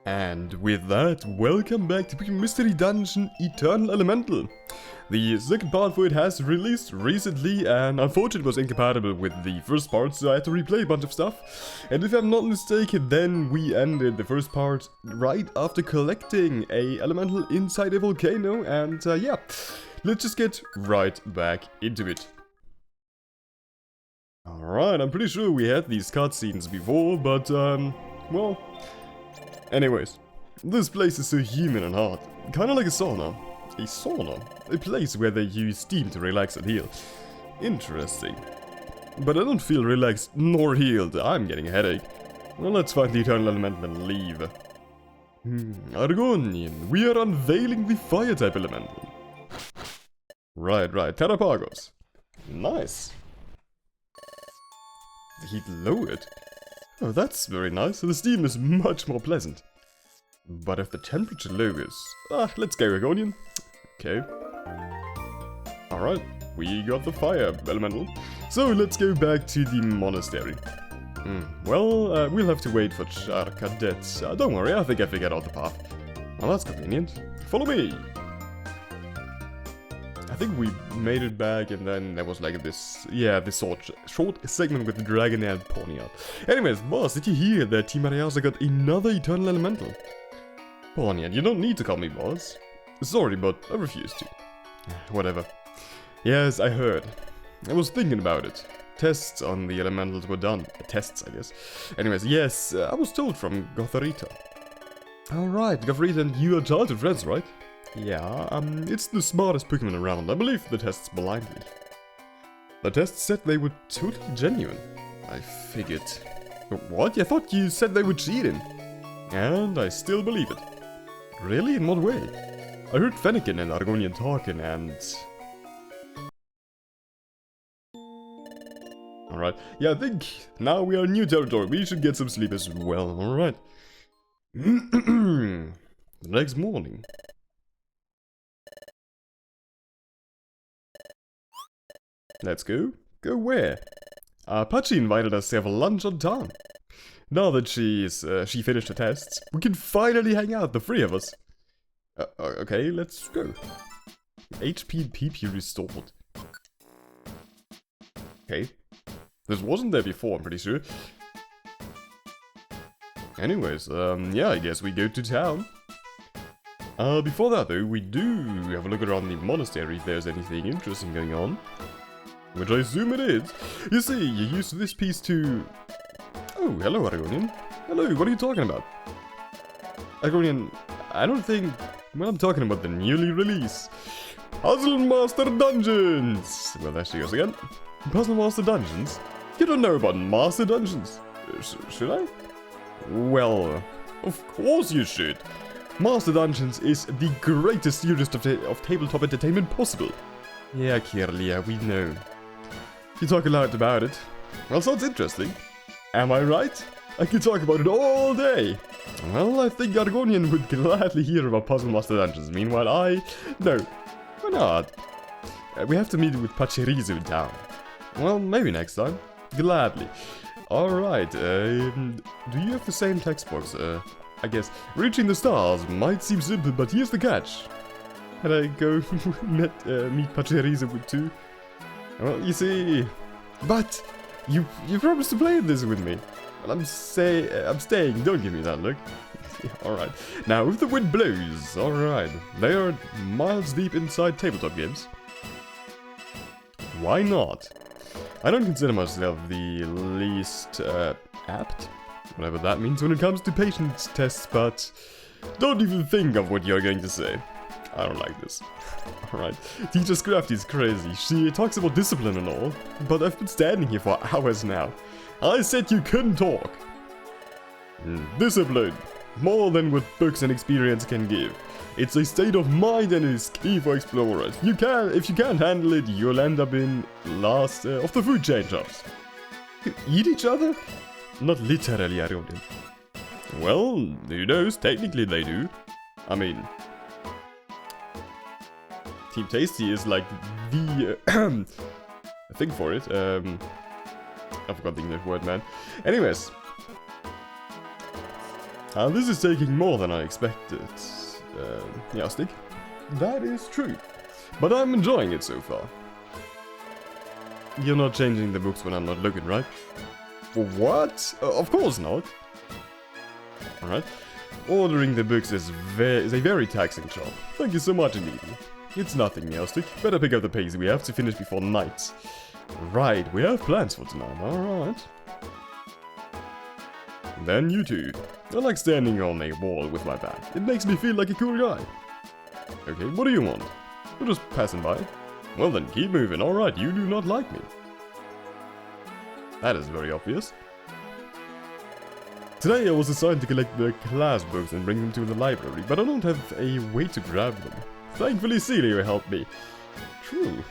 And with that, welcome back to Mystery Dungeon Eternal Elemental. The second part for it has released recently, and unfortunately it was incompatible with the first part, so I had to replay a bunch of stuff. And if I'm not mistaken, then we ended the first part right after collecting a elemental inside a volcano, and yeah, let's just get right back into it. Alright, I'm pretty sure we had these cutscenes before, but well... Anyways, this place is so human and hot, kinda like a sauna. A sauna? A place where they use steam to relax and heal. Interesting. But I don't feel relaxed nor healed, I'm getting a headache. Well, let's find the Eternal Elemental and leave. Argonian, we are unveiling the fire type elemental. Right, Terrapagos. Nice. The heat lowered. Oh, that's very nice. The steam is much more pleasant. But if the temperature lowers... let's go, Argonian. Okay. Alright, we got the fire elemental. So let's go back to the monastery. Well, we'll have to wait for Charcadet. Don't worry, I think I figured out the path. Well, that's convenient. Follow me! I think we made it back, and then there was like this, this short segment with the dragon and Ponyard. Anyways, boss, did you hear that Team Ariasa got another Eternal Elemental? Ponyard, you don't need to call me boss. Sorry, but I refuse to. Whatever. Yes, I heard. I was thinking about it. Tests on the elementals were done. Tests, I guess. Anyways, yes, I was told from Gotharita. Alright, Gotharita and you are childhood friends, right? Yeah, it's the smartest Pokemon around. I believe the tests blindly. The tests said they were totally genuine. I figured. What? I thought you said they were cheating. And I still believe it. Really? In what way? I heard Fennekin and Argonian talking and... Alright, yeah, I think now we are in new territory. We should get some sleep as well, alright. The next morning. Let's go. Go where? Pachi invited us to have lunch on town. Now that she finished her tests, we can finally hang out, the three of us. Okay, let's go. HP and PP restored. Okay. This wasn't there before, I'm pretty sure. Anyways, yeah, I guess we go to town. Before that though, we do have a look around the monastery if there's anything interesting going on. Which I assume it is. You see, you used this piece to... Oh, hello Argonian. Hello, what are you talking about? Argonian, I don't think... Well, I'm talking about the newly released Puzzle Master Dungeons! Well, there she goes again. Puzzle Master Dungeons? You don't know about Master Dungeons? Should I? Well, of course you should. Master Dungeons is the greatest series of tabletop entertainment possible. Yeah, Kirlia, we know. You talk a lot about it. Well, sounds interesting. Am I right? I could talk about it all day. Well, I think Argonian would gladly hear about Puzzle Master Dungeons. Meanwhile, no. Why not? We have to meet with Pachirisu in town. Well, maybe next time. Gladly. Alright, do you have the same textbooks? I guess reaching the stars might seem simple, but here's the catch. Can I go meet Pachirisu too? Well, you see... But! You promised to play this with me. Well, I'm staying, don't give me that look. Alright. Now, if the wind blows, alright. They are miles deep inside tabletop games. Why not? I don't consider myself the least, apt? Whatever that means when it comes to patience tests, but... Don't even think of what you're going to say. I don't like this. Alright, Teacher Scrafty is crazy. She talks about discipline and all, but I've been standing here for hours now. I said you couldn't talk. Discipline. More than what books and experience can give. It's a state of mind and it is key for explorers. If you can't handle it, you'll end up in last of the food chain shops. Eat each other? Not literally, Argonian. Well, who knows? Technically they do. I mean... Team Tasty is like the thing for it. I forgot the English word, man. Anyways, This is taking more than I expected. Yeah, Stick. That is true. But I'm enjoying it so far. You're not changing the books when I'm not looking, right? What? Of course not. Alright. Ordering the books is a very taxing job. Thank you so much indeed. It's nothing, Meowstick. Better pick up the pace we have to finish before night. Right, we have plans for tonight, alright. Then you two. I like standing on a wall with my back. It makes me feel like a cool guy. Okay, what do you want? We're just passing by. Well then, keep moving, alright, you do not like me. That is very obvious. Today I was assigned to collect the class books and bring them to the library, but I don't have a way to grab them. Thankfully Celia helped me. True.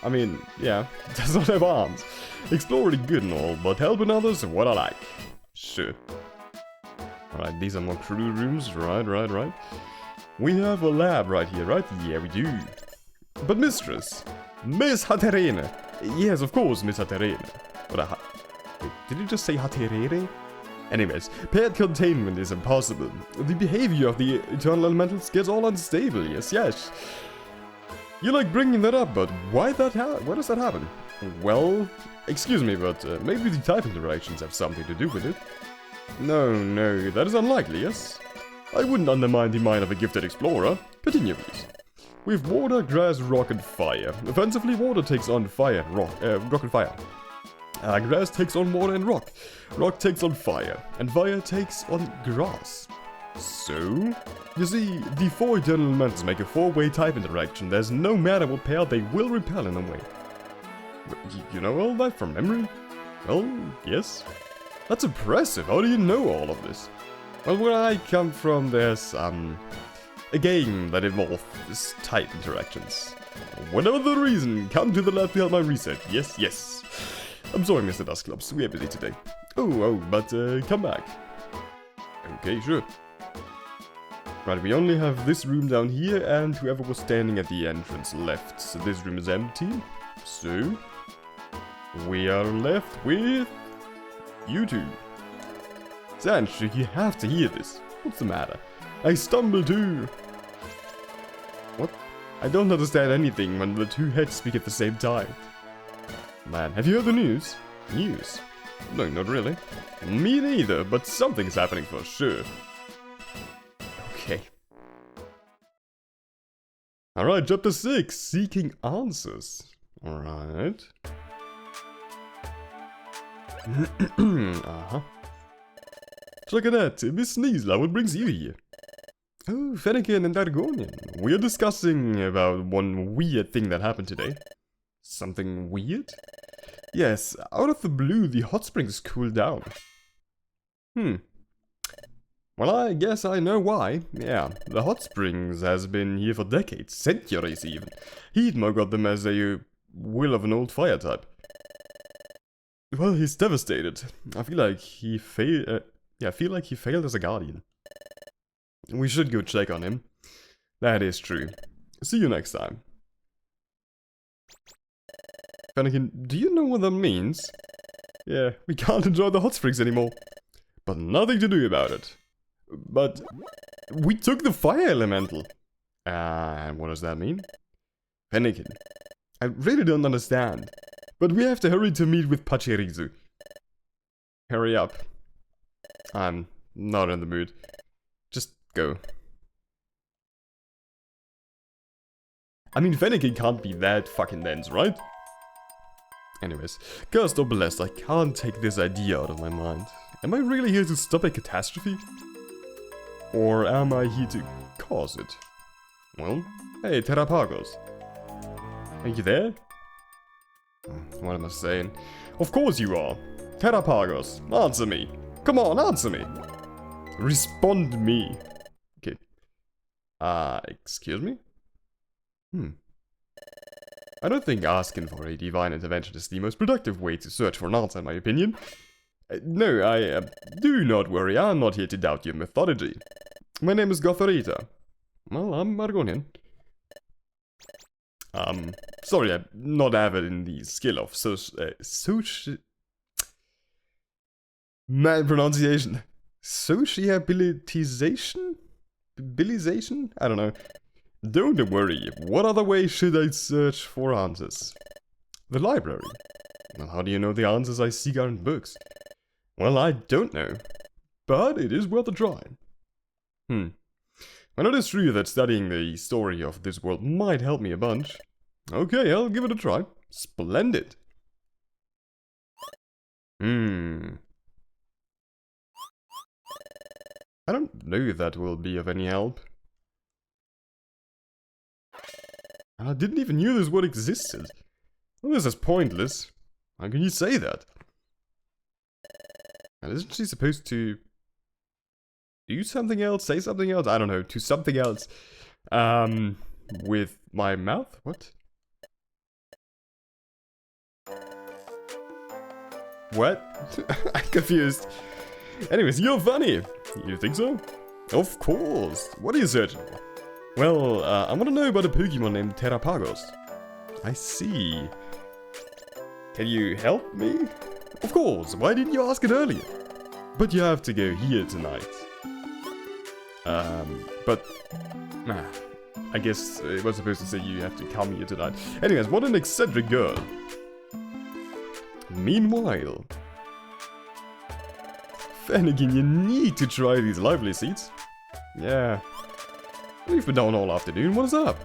I mean, yeah, does not have arms. Exploring good and all, but helping others is what I like. Sure. Alright, these are more crew rooms, right. We have a lab right here, right? Yeah, we do. But mistress, Miss Haterene. Yes, of course, Miss Haterene. What wait, did you just say Haterene? Anyways, paired containment is impossible. The behavior of the eternal elementals gets all unstable, yes. You like bringing that up, but why does that happen? Well, excuse me, but maybe the type interactions have something to do with it. No, that is unlikely, yes? I wouldn't undermine the mind of a gifted explorer. Continue, please. With water, grass, rock, and fire. Offensively, water takes on fire and rock and fire. Grass takes on water and rock. Rock takes on fire. And fire takes on grass. So? You see, the four eternal elementals make a four-way type interaction. There's no matter what pair, they will repel in a way. You know all that from memory? Well, yes. That's impressive. How do you know all of this? Well, where I come from, there's, a game that involves type interactions. Whatever the reason, come to the lab to help my research. Yes. I'm sorry, Mr. Dustclops, we are busy today. But come back. Okay, sure. Right, we only have this room down here, and whoever was standing at the entrance left. So this room is empty. So, we are left with you two. Sancho, you have to hear this. What's the matter? I stumble too. What? I don't understand anything when the two heads speak at the same time. Man, have you heard the news? News? No, not really. Me neither, but something's happening for sure. Okay. Alright, chapter 6, Seeking Answers. Alright. Uh-huh. Look at that, Miss Sneezler, what brings you here? Oh, Fennekin and Dargonian. We are discussing about one weird thing that happened today. Something weird? Yes, out of the blue, the hot springs cooled down. Well, I guess I know why. Yeah, the hot springs has been here for decades, centuries even. Heatmore got them as a will of an old fire type. Well, he's devastated. I feel like he failed as a guardian. We should go check on him. That is true. See you next time. Fennekin, do you know what that means? Yeah, we can't enjoy the hot springs anymore. But nothing to do about it. But we took the fire elemental. And what does that mean? Fennekin, I really don't understand. But we have to hurry to meet with Pachirizu. Hurry up. I'm not in the mood. Just go. I mean, Fennekin can't be that fucking dense, right? Anyways, cursed or blessed, I can't take this idea out of my mind. Am I really here to stop a catastrophe? Or am I here to cause it? Well, hey, Terrapagos. Are you there? What am I saying? Of course you are. Terrapagos, answer me. Come on, answer me. Respond me. Okay. Excuse me? I don't think asking for a divine intervention is the most productive way to search for an answer, in my opinion. No, do not worry, I'm not here to doubt your methodology. My name is Gotharita. Well, I'm Argonian. Sorry, I'm not avid in the skill of pronunciation. Sociabilization? Bilization? I don't know. Don't worry, what other way should I search for answers? The library. Well, how do you know the answers I seek are in books? Well, I don't know, but it is worth a try. Well, it is true that studying the story of this world might help me a bunch. Okay, I'll give it a try. Splendid. I don't know if that will be of any help. And I didn't even know this word existed. Well, this is pointless. How can you say that? And isn't she supposed to do something else? Say something else? I don't know. Do something else. With my mouth? What? What? I'm confused. Anyways, you're funny. You think so? Of course. What are you searching for? Well, I want to know about a Pokemon named Terrapagos. I see. Can you help me? Of course. Why didn't you ask it earlier? But you have to go here tonight. I guess it was supposed to say you have to come here tonight. Anyways, what an eccentric girl. Meanwhile, Fennekin, you need to try these lively seeds. Yeah. We've been down all afternoon, what is up?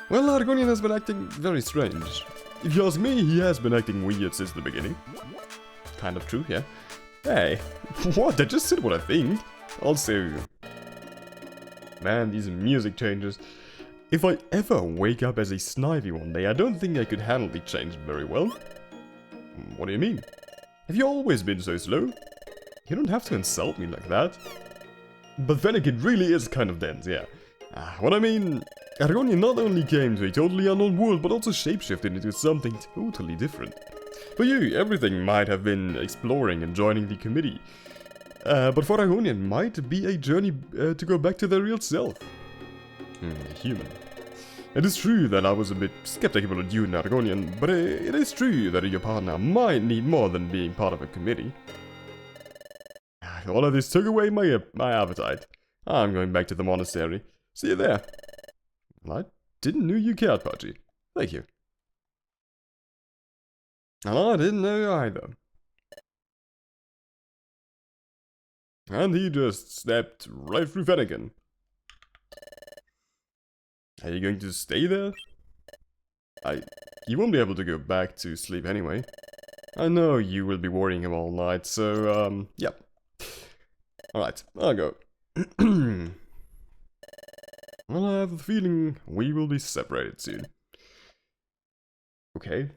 Well, Argonian has been acting very strange. If you ask me, he has been acting weird since the beginning. Kind of true, yeah. Hey, what? I just said what I think. Also, man, these music changes. If I ever wake up as a Snivy one day, I don't think I could handle the change very well. What do you mean? Have you always been so slow? You don't have to insult me like that. But then it really is kind of dense, yeah. What I mean, Argonian not only came to a totally unknown world, but also shapeshifted into something totally different. For you, everything might have been exploring and joining the committee. But for Argonian, might be a journey to go back to their real self. Human. It is true that I was a bit skeptical of you and Argonian, but it is true that your partner might need more than being part of a committee. All of this took away my appetite. I'm going back to the monastery. See you there. Well, I didn't know you cared, Pudgy. Thank you. And I didn't know either. And he just stepped right through Fennekin. Are you going to stay there? You won't be able to go back to sleep anyway. I know you will be worrying him all night, so, yep. Alright, I'll go. Well, I have a feeling we will be separated soon. Okay.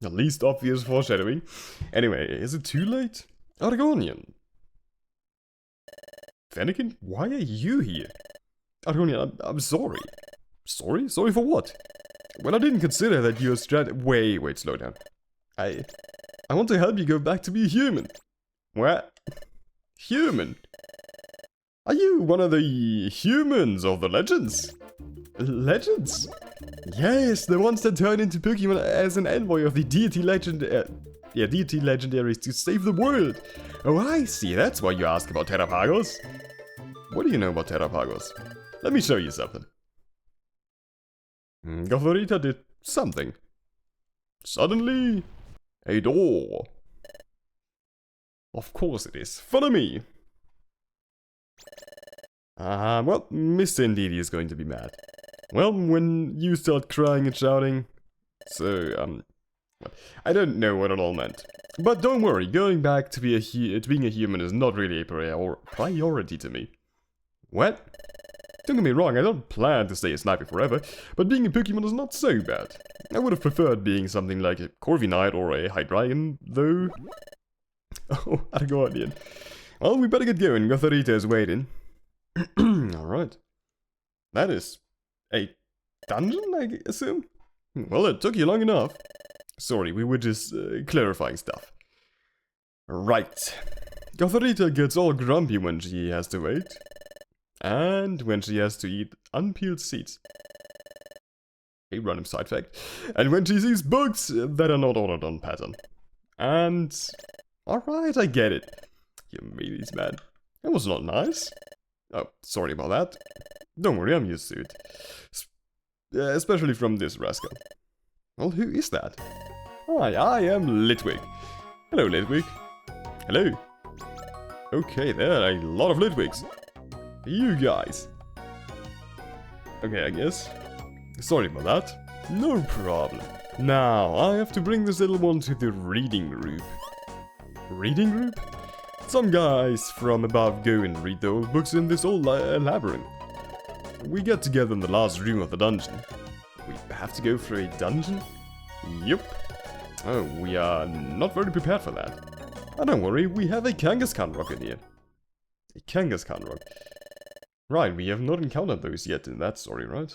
The least obvious foreshadowing. Anyway, is it too late? Argonian. Fennekin, why are you here? Argonian, I'm sorry. Sorry? Sorry for what? Well, I didn't consider that you're Wait, slow down. I want to help you go back to be a human. What? Human? Are you one of the humans of the legends? Legends? Yes, the ones that turn into Pokemon as an envoy of the deity deity legendaries to save the world. Oh, I see, that's why you ask about Terrapagos. What do you know about Terrapagos? Let me show you something. Gothorita did something. Suddenly, a door. Of course it is. Follow me. Well, Mr. Indeedy is going to be mad. Well, when you start crying and shouting. So, I don't know what it all meant. But don't worry, going back to being a human is not really a priority to me. What? Don't get me wrong, I don't plan to stay a sniper forever, but being a Pokemon is not so bad. I would have preferred being something like a Corviknight or a Hydreigon, though. Oh, Argonian. Well, we better get going, Gothorita is waiting. Alright. That is a dungeon, I assume? Well, it took you long enough. Sorry, we were just clarifying stuff. Right. Gothorita gets all grumpy when she has to wait. And when she has to eat unpeeled seeds. A random side fact. And when she sees books that are not ordered on pattern. And Alright, I get it. You meanies, man. That was not nice. Oh, sorry about that. Don't worry, I'm used to it. Especially from this rascal. Well, who is that? Hi, I am Litwick. Hello, Litwick. Hello. Okay, there are a lot of Litwicks. You guys. Okay, I guess. Sorry about that. No problem. Now, I have to bring this little one to the reading group. Reading group? Some guys from above go and read the old books in this old labyrinth. We get together in the last room of the dungeon. We have to go through a dungeon? Yup. Oh, we are not very prepared for that. Oh, don't worry, we have a Kangaskhan rock in here. A Kangaskhan rock. Right, we have not encountered those yet in that story, right?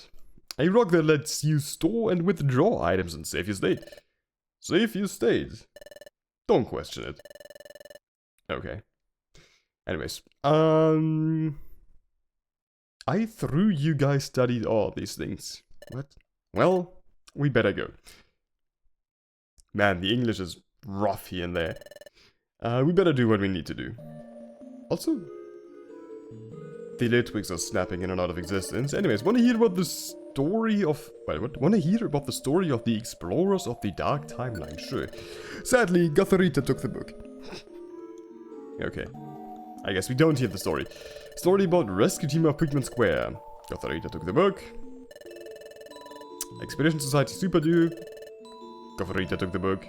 A rock that lets you store and withdraw items and save your state. Save your state. Don't question it. Okay. Anyways, I threw you guys studied all these things. What? Well, we better go. Man, the English is rough here and there. We better do what we need to do. Also, the Litwicks are snapping in and out of existence. Anyways, wanna hear about the story of... Wait, what? Wanna hear about the story of the explorers of the Dark Timeline? Sure. Sadly, Gotharita took the book. Okay. I guess we don't hear the story. Story about rescue team of Pigman Square. Gotharita took the book. Expedition Society Super Duo. Gotharita took the book.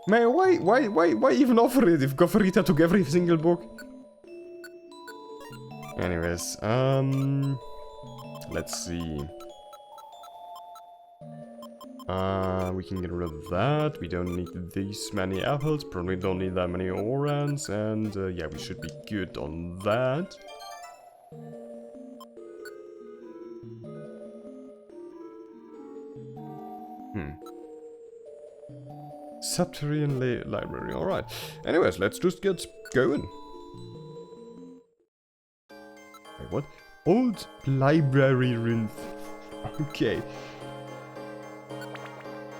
Man, why even offer it if Gotharita took every single book? Anyways, let's see. We can get rid of that. We don't need these many apples. Probably don't need that many orans. And yeah, we should be good on that. Subterranean library. Alright. Anyways, let's just get going. Wait, what? Old library room. Okay.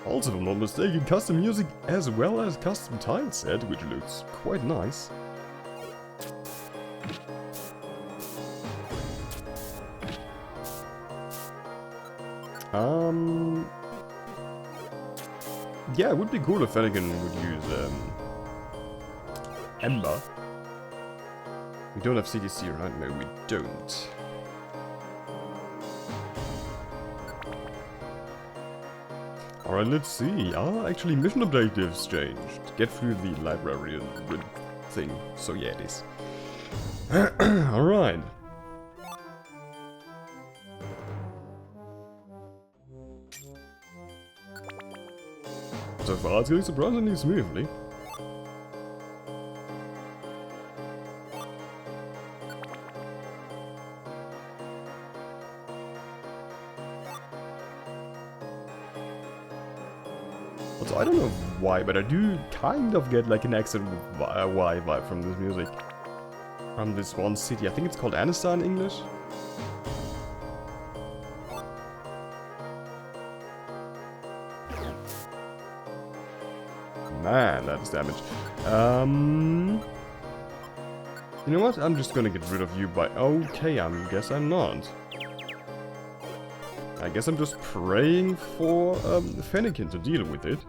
Also, if I'm not mistaken, custom music as well as custom tile set, which looks quite nice. Yeah, it would be cool if Fennegan would use Ember. We don't have CDC, right? No, we don't. Alright, let's see. Actually, mission objectives changed. Get through the library thing. So yeah, it is. Alright. So far, it's going surprisingly smoothly. Also, I don't know why, but I do kind of get like an accent Y vibe from this music. From this one city. I think it's called Anista in English. Man, that's damage. You know what? I'm just gonna get rid of you by... Okay, I guess I'm not. I guess I'm just praying for Fennekin to deal with it.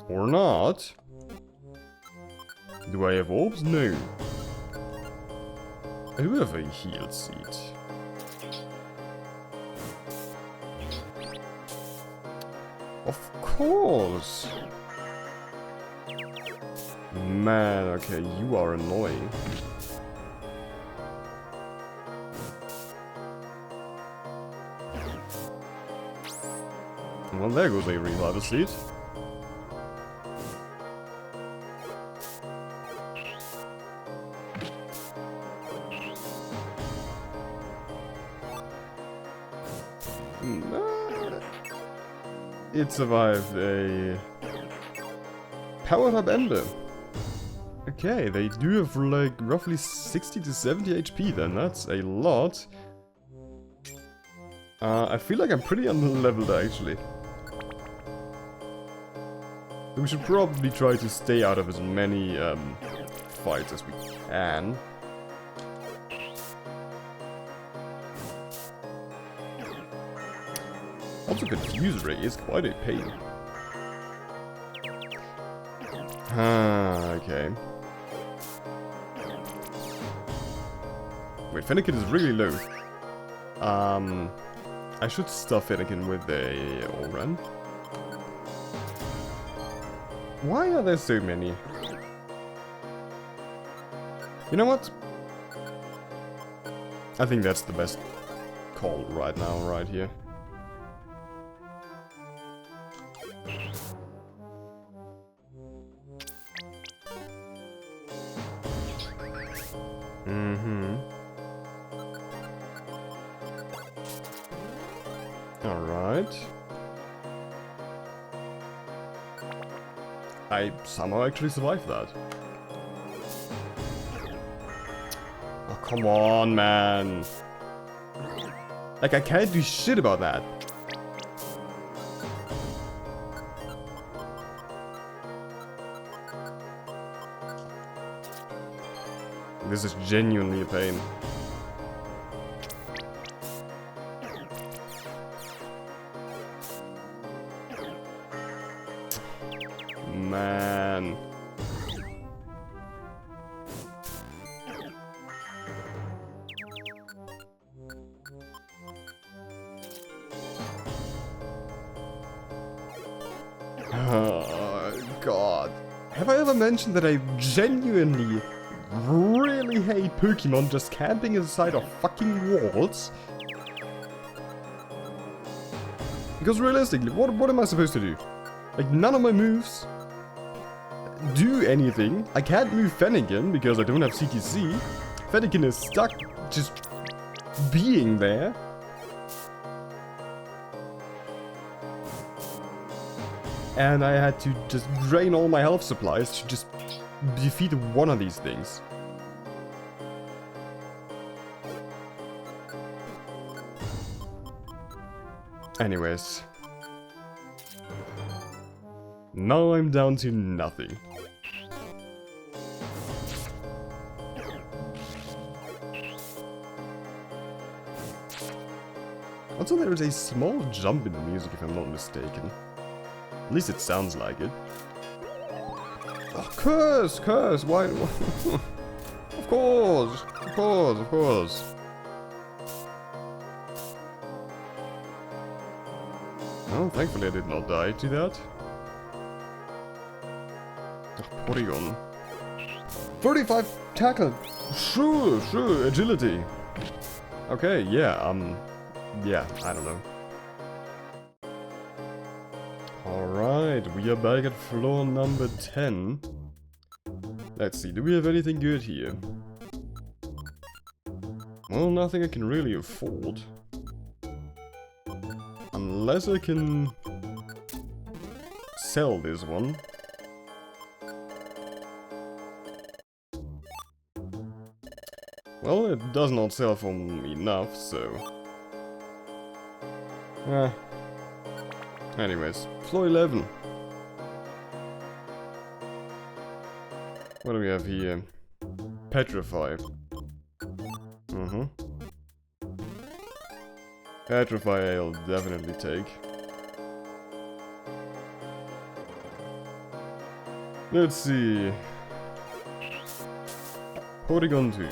Or not. Do I have orbs? No. I do have a heal seed. Of course! Man, okay, you are annoying. Well, there goes a revival seed. It survived a powered up ember. Okay, they do have like roughly 60 to 70 HP then, that's a lot. I feel like I'm pretty underleveled actually. We should probably try to stay out of as many fights as we can. Also, Confuse Ray is quite a pain. Ah, okay. Wait, Fennekin is really low. I should stuff Fennekin with a Oran. Why are there so many? You know what? I think that's the best call right now, right here. Alright. I somehow actually survived that. Oh, come on, man. Like, I can't do shit about that. This is genuinely a pain. Man. Oh, God. Have I ever mentioned that I genuinely really hate Pokemon just camping inside of fucking walls? Because realistically, what am I supposed to do? Like, none of my moves do anything. I can't move Fennekin because I don't have CTC. Fennekin is stuck just being there. And I had to just drain all my health supplies to just defeat one of these things. Anyways. Now I'm down to nothing. Also, there is a small jump in the music if I'm not mistaken. At least it sounds like it. Oh, curse! Curse! Why? Of course! Of course! Of course! Oh, thankfully I did not die to that. Porygon. 35 tackle! Sure, sure, agility! Okay, yeah, yeah, I don't know. Alright, we are back at floor number 10. Let's see, do we have anything good here? Well, nothing I can really afford. Unless I can sell this one. Well, it does not sell for enough, so... Anyways, floor 11. What do we have here? Petrify. Petrify I'll definitely take. Let's see. Porygon 2.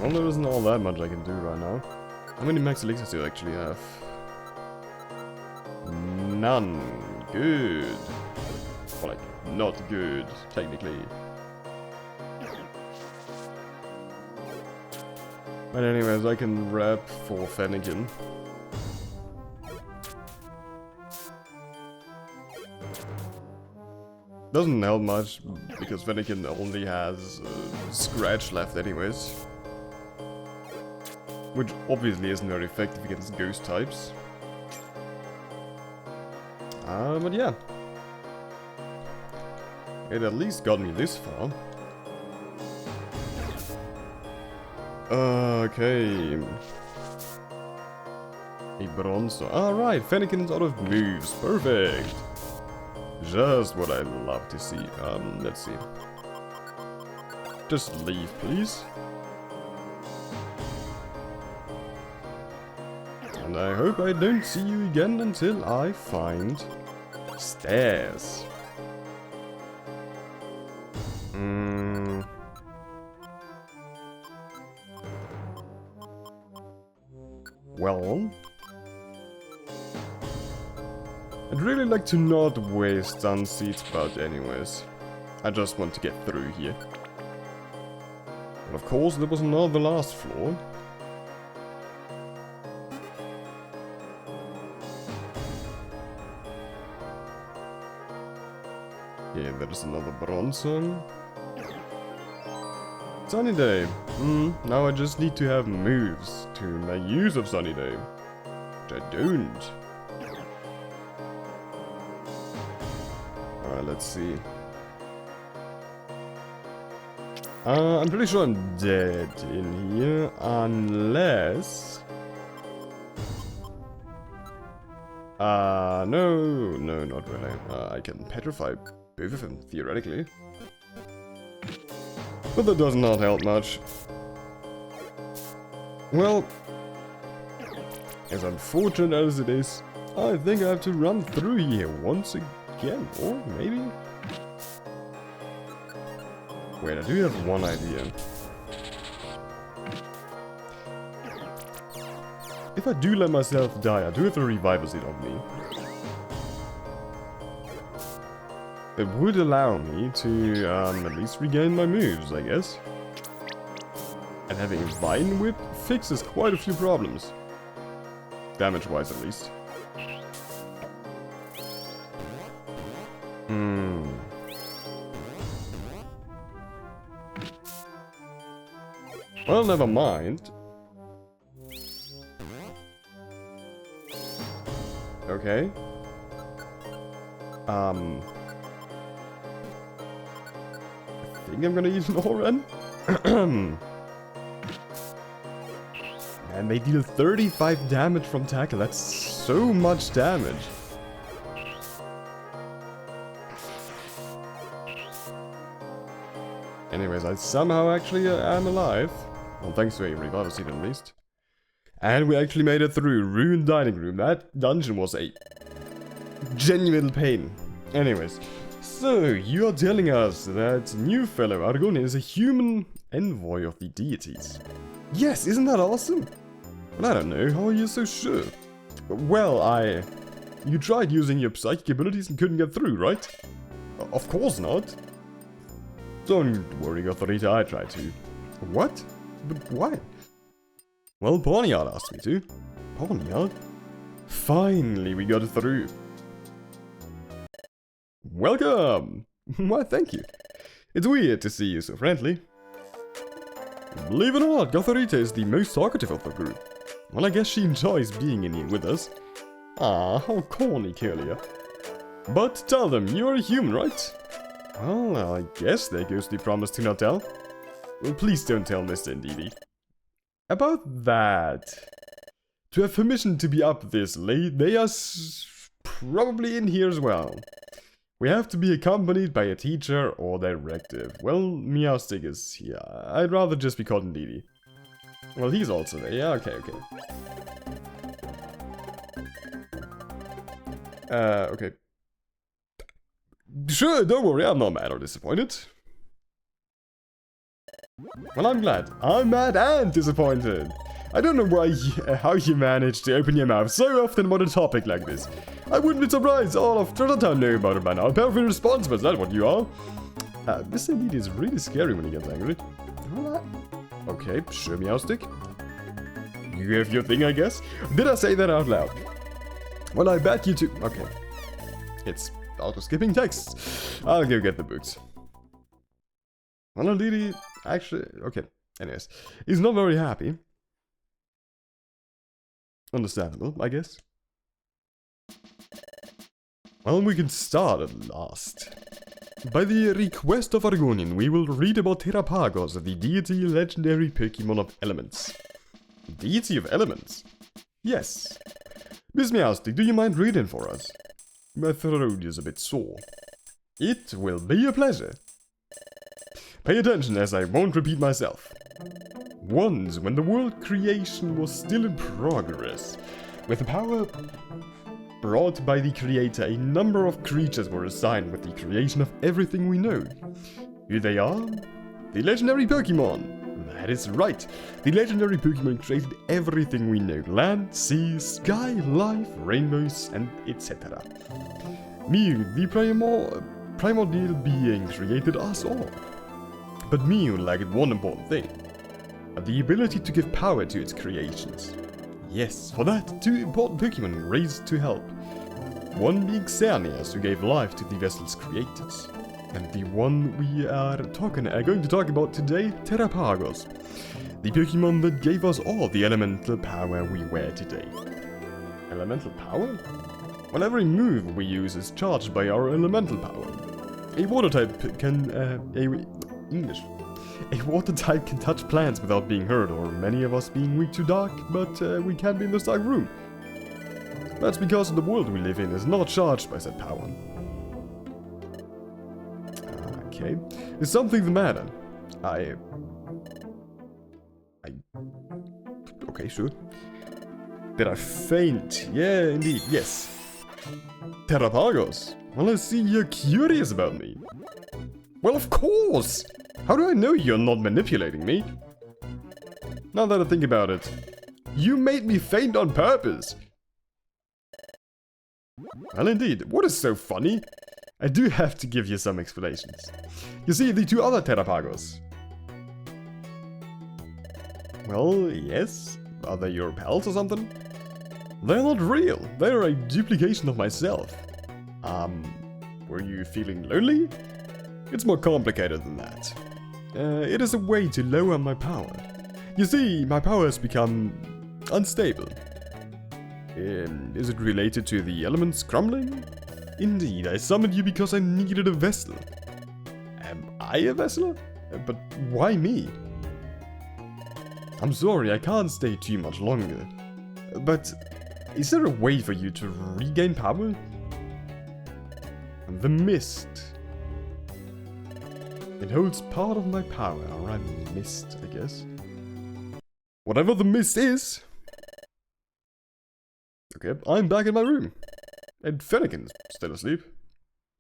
Well, there isn't all that much I can do right now. How many max elixirs do I actually have? None. Good. Or like, not good, technically. But anyways, I can rep for Fennekin. Doesn't help much, because Fennekin only has Scratch left anyways. Which obviously isn't very effective against ghost types. But yeah. It at least got me this far. Okay. A bronze. Alright, Fennekin's out of moves. Perfect. Just what I love to see. Let's see. Just leave, please. And I hope I don't see you again until I find stairs. Well, I'd really like to not waste stun seeds, but anyways, I just want to get through here. And of course, there was not the last floor. Okay, there's another bronze one. Sunny Day. Now I just need to have moves to make use of Sunny Day. Which I don't. Alright, let's see. I'm pretty sure I'm dead in here, unless... no, not really. I can petrify both of them, theoretically. But that does not help much. Well, as unfortunate as it is, I think I have to run through here once again, or maybe... Wait, I do have one idea. If I do let myself die, I do have a revival seed on me. It would allow me to at least regain my moves, I guess. And having Vine Whip fixes quite a few problems. Damage-wise, at least. Well, never mind. Okay. I think I'm gonna use an Oren. And they deal 35 damage from tackle. That's so much damage. Anyways, I somehow actually am alive. Well, thanks to a revival seed at least. And we actually made it through. Ruined Dining Room. That dungeon was a genuine pain. Anyways, so you are telling us that new fellow Argon is a human envoy of the deities. Yes, isn't that awesome? Well, I don't know, how are you so sure? Well, you tried using your psychic abilities and couldn't get through, right? Of course not. Don't worry, Gotharita, I tried to. What? But why? Well, Pawniard asked me to. Pawniard? Finally, we got it through. Welcome! Why, thank you. It's weird to see you so friendly. Believe it or not, Gotharita is the most talkative of the group. Well, I guess she enjoys being in here with us. Ah, how corny, Curlia. But tell them, you're a human, right? Well, I guess there goes the promise to not tell. Well, please don't tell Mr. Ndidi. About that. To have permission to be up this late, they are probably in here as well. We have to be accompanied by a teacher or directive. Well, Meowstick is here. I'd rather just be called Ndidi. Well, he's also there. Yeah, okay. Okay. Sure, don't worry, I'm not mad or disappointed. Well, I'm glad. I'm mad and disappointed. I don't know how you managed to open your mouth so often about a topic like this. I wouldn't be surprised all of Treadertown know about it by now. Perfectly responsible, is that what you are? Mr. Indeed is really scary when he gets angry. Okay, sure, Meowstick. You have your thing, I guess. Did I say that out loud? Well, I bet you too. Okay. It's auto-skipping texts. I'll go get the books. Well, Didi, actually, okay. Anyways, he's not very happy. Understandable, I guess. Well, we can start at last. By the request of Argonian, we will read about Terrapagos, the deity legendary Pokemon of elements. Deity of elements? Yes. Miss Meowstic, do you mind reading for us? My throat is a bit sore. It will be a pleasure. Pay attention as I won't repeat myself. Once, when the world creation was still in progress, with the power brought by the creator, a number of creatures were assigned with the creation of everything we know. Who they are? The legendary Pokemon. That is right. The legendary Pokemon created everything we know. Land, sea, sky, life, rainbows, and etc. Mew, the primordial being, created us all. But Mew lacked one important thing. The ability to give power to its creations. Yes, for that, two important Pokemon raised to help. One being Xerneas, who gave life to the vessel's creators. And the one we are going to talk about today, Terrapagos. The Pokemon that gave us all the elemental power we wear today. Elemental power? Well, every move we use is charged by our elemental power. A water type can, A water type can touch plants without being hurt, or many of us being weak to dark, but we can't be in this dark room. That's because the world we live in is not charged by said power. Okay. Is something the matter? Okay, sure. Did I faint? Yeah, indeed, yes. Terrapagos? Well, I see you're curious about me. Well, of course! How do I know you're not manipulating me? Now that I think about it, you made me faint on purpose. Well, indeed, what is so funny? I do have to give you some explanations. You see, the two other Terrapagos. Well, yes. Are they your pals or something? They're not real. They're a duplication of myself. Were you feeling lonely? It's more complicated than that. It is a way to lower my power. You see, my power has become unstable. Is it related to the elements crumbling? Indeed, I summoned you because I needed a vessel. Am I a vessel? But why me? I'm sorry, I can't stay too much longer. But is there a way for you to regain power? The mist. It holds part of my power, or I'm mist, I guess. Whatever the mist is. Okay, I'm back in my room. And Fennekin's still asleep.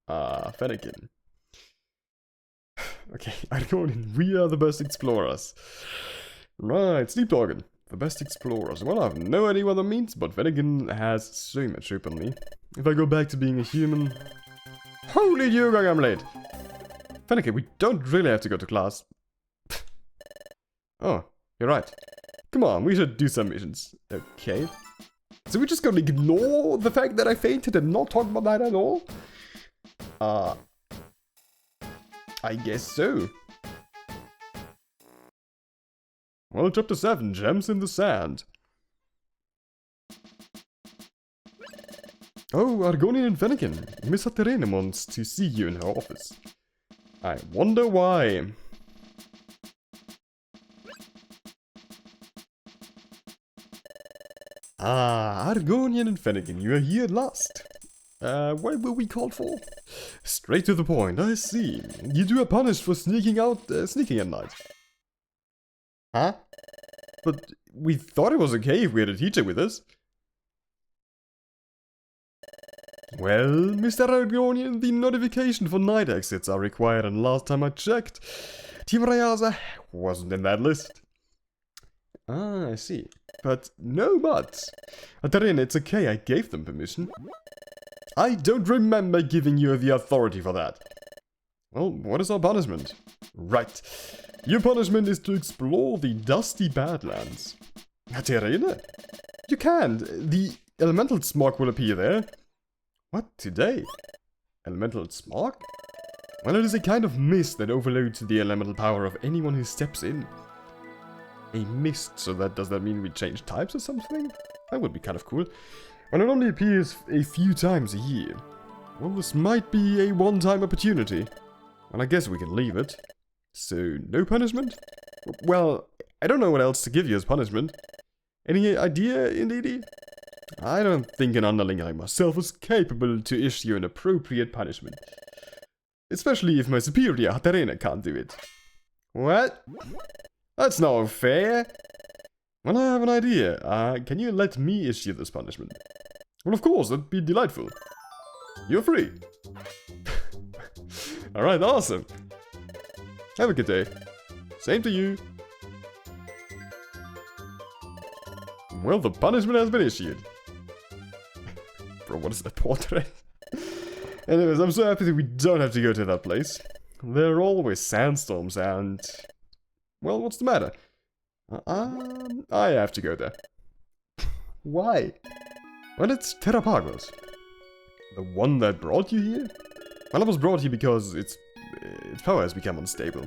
Fennekin. Okay, Argonian, we are the best explorers. Right, sleep talking. The best explorers. Well, I have no idea what that means, but Fennekin has so much hope on me. If I go back to being a human... Holy Yugong, I'm late! Fennekin, we don't really have to go to class. Oh, you're right. Come on, we should do some missions. Okay. So we're just gonna ignore the fact that I fainted and not talk about that at all? I guess so. Well, chapter 7, Gems in the Sand. Oh, Argonian and Fennekin. Miss Hatterene wants to see you in her office. I wonder why. Ah, Argonian and Fennekin, you are here at last. What were we called for? Straight to the point, I see. You two are punished for sneaking at night. Huh? But we thought it was okay if we had a teacher with us. Well, Mr. Argonian, the notification for night exits are required, and last time I checked, Team Rayaza wasn't in that list. Ah, I see. But no buts. Hatterene, it's okay, I gave them permission. I don't remember giving you the authority for that. Well, what is our punishment? Right. Your punishment is to explore the dusty Badlands. Hatterene? You can't. The elemental smog will appear there. What? Today? Elemental smog? Well, it is a kind of mist that overloads the elemental power of anyone who steps in. A mist, so does that mean we change types or something? That would be kind of cool. Well, it only appears a few times a year. Well, this might be a one-time opportunity. Well, I guess we can leave it. So, no punishment? Well, I don't know what else to give you as punishment. Any idea, indeedy? I don't think an underling like myself is capable to issue an appropriate punishment. Especially if my superior, Hatarena, can't do it. What? That's not fair. Well, I have an idea. Can you let me issue this punishment? Well, of course, that'd be delightful. You're free. Alright, awesome. Have a good day. Same to you. Well, the punishment has been issued. Bro, what is that portrait? Anyways, I'm so happy that we don't have to go to that place. There are always sandstorms and... Well, what's the matter? I have to go there. Why? Well, it's Terrapagos. The one that brought you here? Well, I was brought here because its power has become unstable.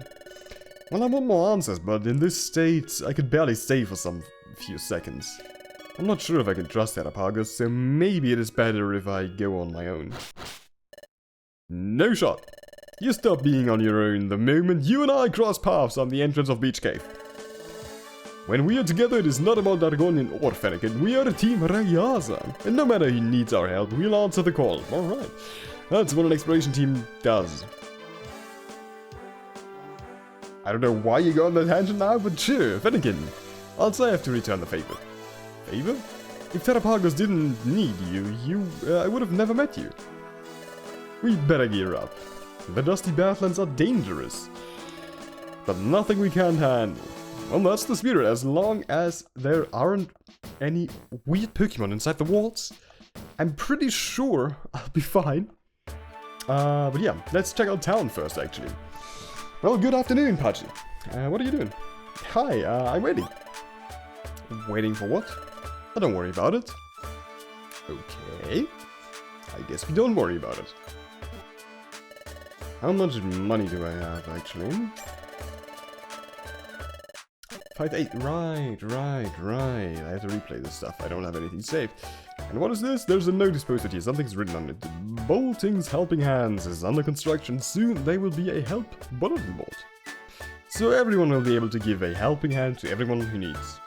Well, I want more answers, but in this state, I could barely stay for some few seconds. I'm not sure if I can trust Terrapagos, so maybe it is better if I go on my own. No shot! You stop being on your own the moment you and I cross paths on the entrance of Beach Cave. When we are together, it is not about Dargonian or Fennekin, we are a team Rayaza. And no matter who needs our help, we'll answer the call. Alright. That's what an exploration team does. I don't know why you got on that tangent now, but sure, Fennekin. Also, I have to return the favor. Favor? If Terrapagos didn't need you, I would have never met you. We'd better gear up. The dusty Badlands are dangerous. But nothing we can't handle. Well, that's the spirit, as long as there aren't any weird Pokemon inside the walls. I'm pretty sure I'll be fine. But yeah, let's check out town first, actually. Well, good afternoon, Pachi. What are you doing? Hi, I'm waiting. Waiting for what? Oh, don't worry about it. Okay. I guess we don't worry about it. How much money do I have, actually? 5-8, right. I have to replay this stuff. I don't have anything saved. And what is this? There's a notice posted here. Something's written on it. Bolting's Helping Hands is under construction. Soon there will be a help bulletin board. So everyone will be able to give a helping hand to everyone who needs.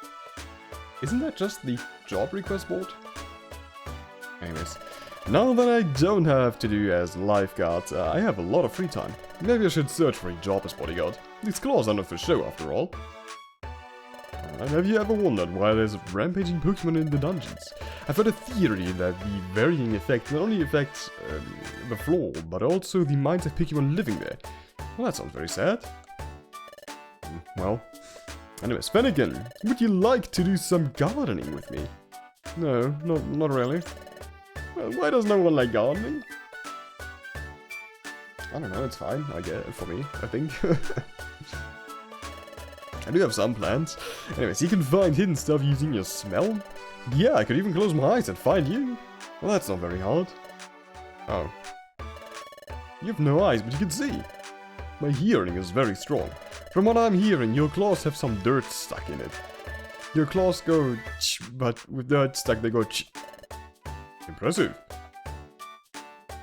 Isn't that just the job request board? Anyways, now that I don't have to do as lifeguard, I have a lot of free time. Maybe I should search for a job as bodyguard. These claws are not for show after all. And have you ever wondered why there's rampaging Pokemon in the dungeons? I've heard a theory that the varying effect not only affects the floor, but also the minds of Pokemon living there. Well, that sounds very sad. Well, anyways, Fennekin, would you like to do some gardening with me? No, not really. Well, why does no one like gardening? I don't know, it's fine, I get it, for me, I think. I do have some plans. Anyways, you can find hidden stuff using your smell. Yeah, I could even close my eyes and find you. Well, that's not very hard. Oh. You have no eyes, but you can see. My hearing is very strong. From what I'm hearing, your claws have some dirt stuck in it. Your claws go ch, but with dirt stuck they go ch. Impressive.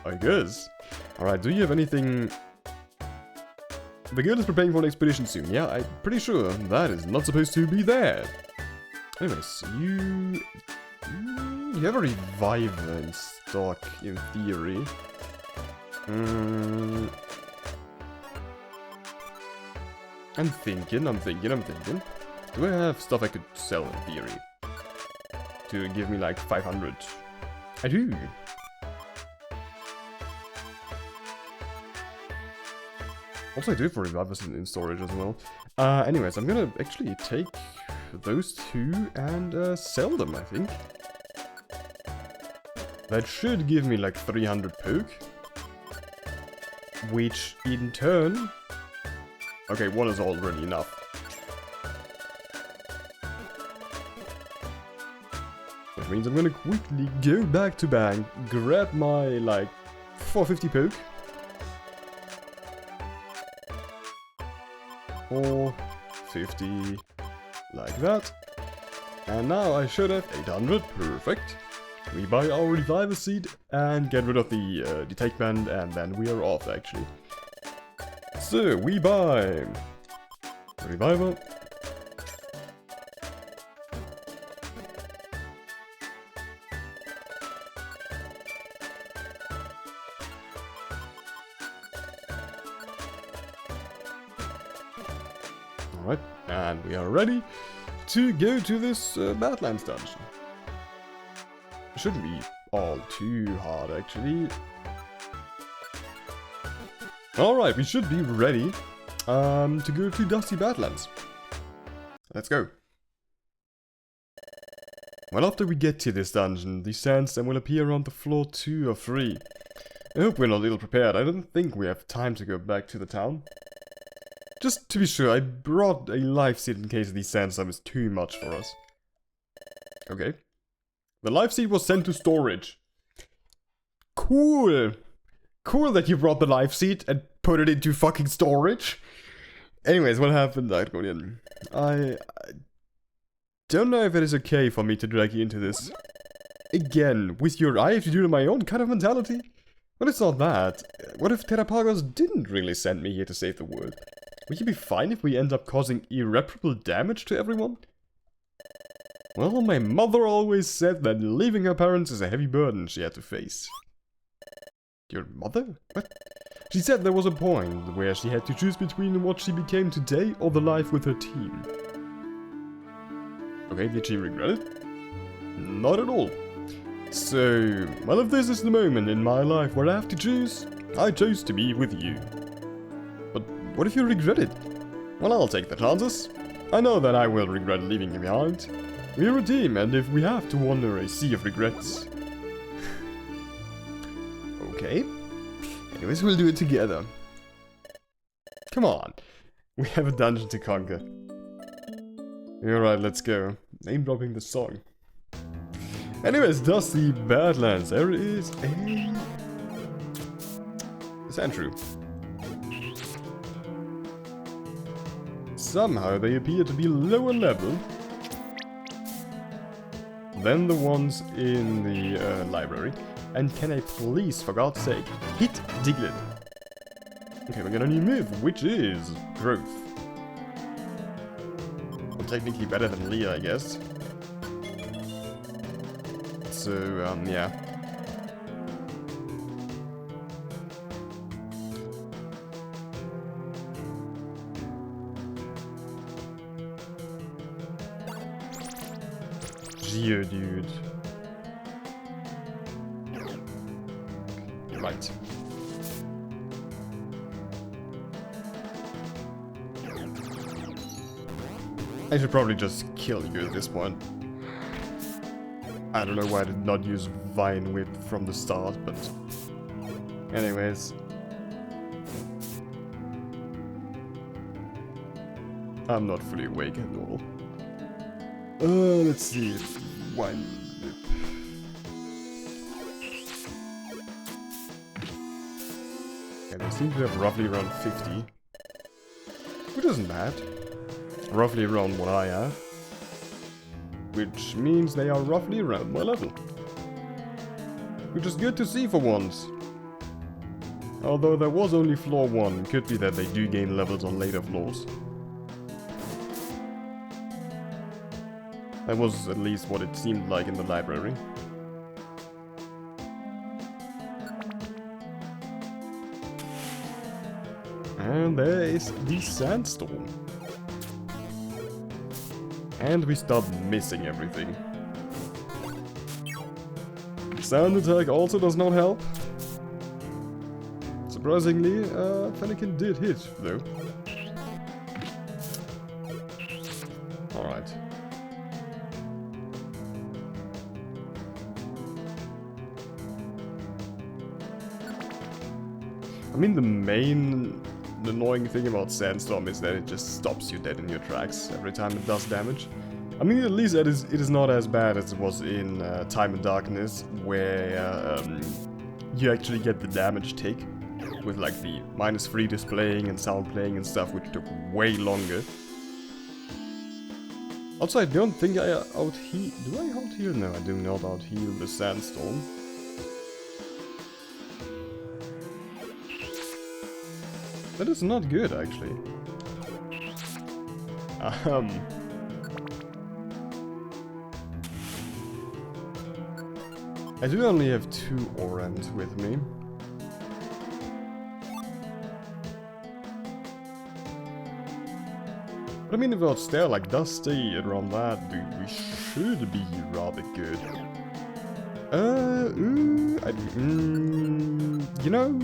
I guess. Alright, do you have anything... The guild is preparing for an expedition soon. Yeah, I'm pretty sure that is not supposed to be there. Anyways, you have a reviver in stock, in theory. I'm thinking. Do I have stuff I could sell in theory? To give me like 500? I do. Also, I do for revivers in storage as well. Anyways, I'm gonna actually take those two and sell them, I think. That should give me like 300 poke. Which in turn... Okay, one is already enough. Which means I'm gonna quickly go back to bank, grab my like 450 poke. 450, like that. And now I should have 800, perfect. We buy our reviver seed and get rid of the take band, and then we are off actually. So, we buy... Revival. Alright, and we are ready to go to this Badlands dungeon. It shouldn't be all too hard, actually. Alright, we should be ready to go to Dusty Badlands. Let's go. Well, after we get to this dungeon, the sandstorm will appear on the floor 2 or 3. I hope we're not ill prepared. I don't think we have time to go back to the town. Just to be sure, I brought a life seed in case the sandstorm is too much for us. Okay. The life seed was sent to storage. Cool. Cool that you brought the life seed and put it into fucking storage. Anyways, what happened, Nightguardian? I don't know if it is okay for me to drag you into this. Again, with your I have to do it on my own kind of mentality? Well, it's not that. What if Terrapagos didn't really send me here to save the world? Would you be fine if we end up causing irreparable damage to everyone? Well, my mother always said that leaving her parents is a heavy burden she had to face. Your mother? What? She said there was a point where she had to choose between what she became today or the life with her team. Okay, did she regret it? Not at all. So, well, if this is the moment in my life where I have to choose, I chose to be with you. But what if you regret it? Well, I'll take the chances. I know that I will regret leaving you behind. We're a team, and if we have to wander a sea of regrets... Okay. Anyways, we'll do it together. Come on. We have a dungeon to conquer. Alright, let's go. Name dropping the song. Anyways, Dusty Badlands. There is a... Sandshrew. Somehow they appear to be lower level than the ones in the library. And can I please, for God's sake, hit Diglett? Okay, we're gonna new move, which is growth. Well, technically better than Leah, I guess. So, yeah. Geodude. Right. I should probably just kill you at this point. I don't know why I did not use Vine Whip from the start, but... Anyways. I'm not fully awake at all. Let's see. Vine Whip. Yeah, they seem to have roughly around 50. Which isn't bad. Roughly around what I have. Which means they are roughly around my level. Which is good to see for once. Although there was only floor 1, could be that they do gain levels on later floors. That was at least what it seemed like in the library. And there is the sandstorm. And we start missing everything. Sound attack also does not help. Surprisingly, Fennekin did hit, though. Alright. I mean, the main annoying thing about Sandstorm is that it just stops you dead in your tracks every time it does damage. I mean, at least it is not as bad as it was in Time and Darkness, where you actually get the damage tick, with like the -3 displaying and sound playing and stuff, which took way longer. Also, I don't think I out-heal... Do I out-heal? No, I do not out-heal the Sandstorm. That is not good, actually. I do only have 2 orange with me. But I mean, if our stair like does stay around that, dude, we should be rather good. You know,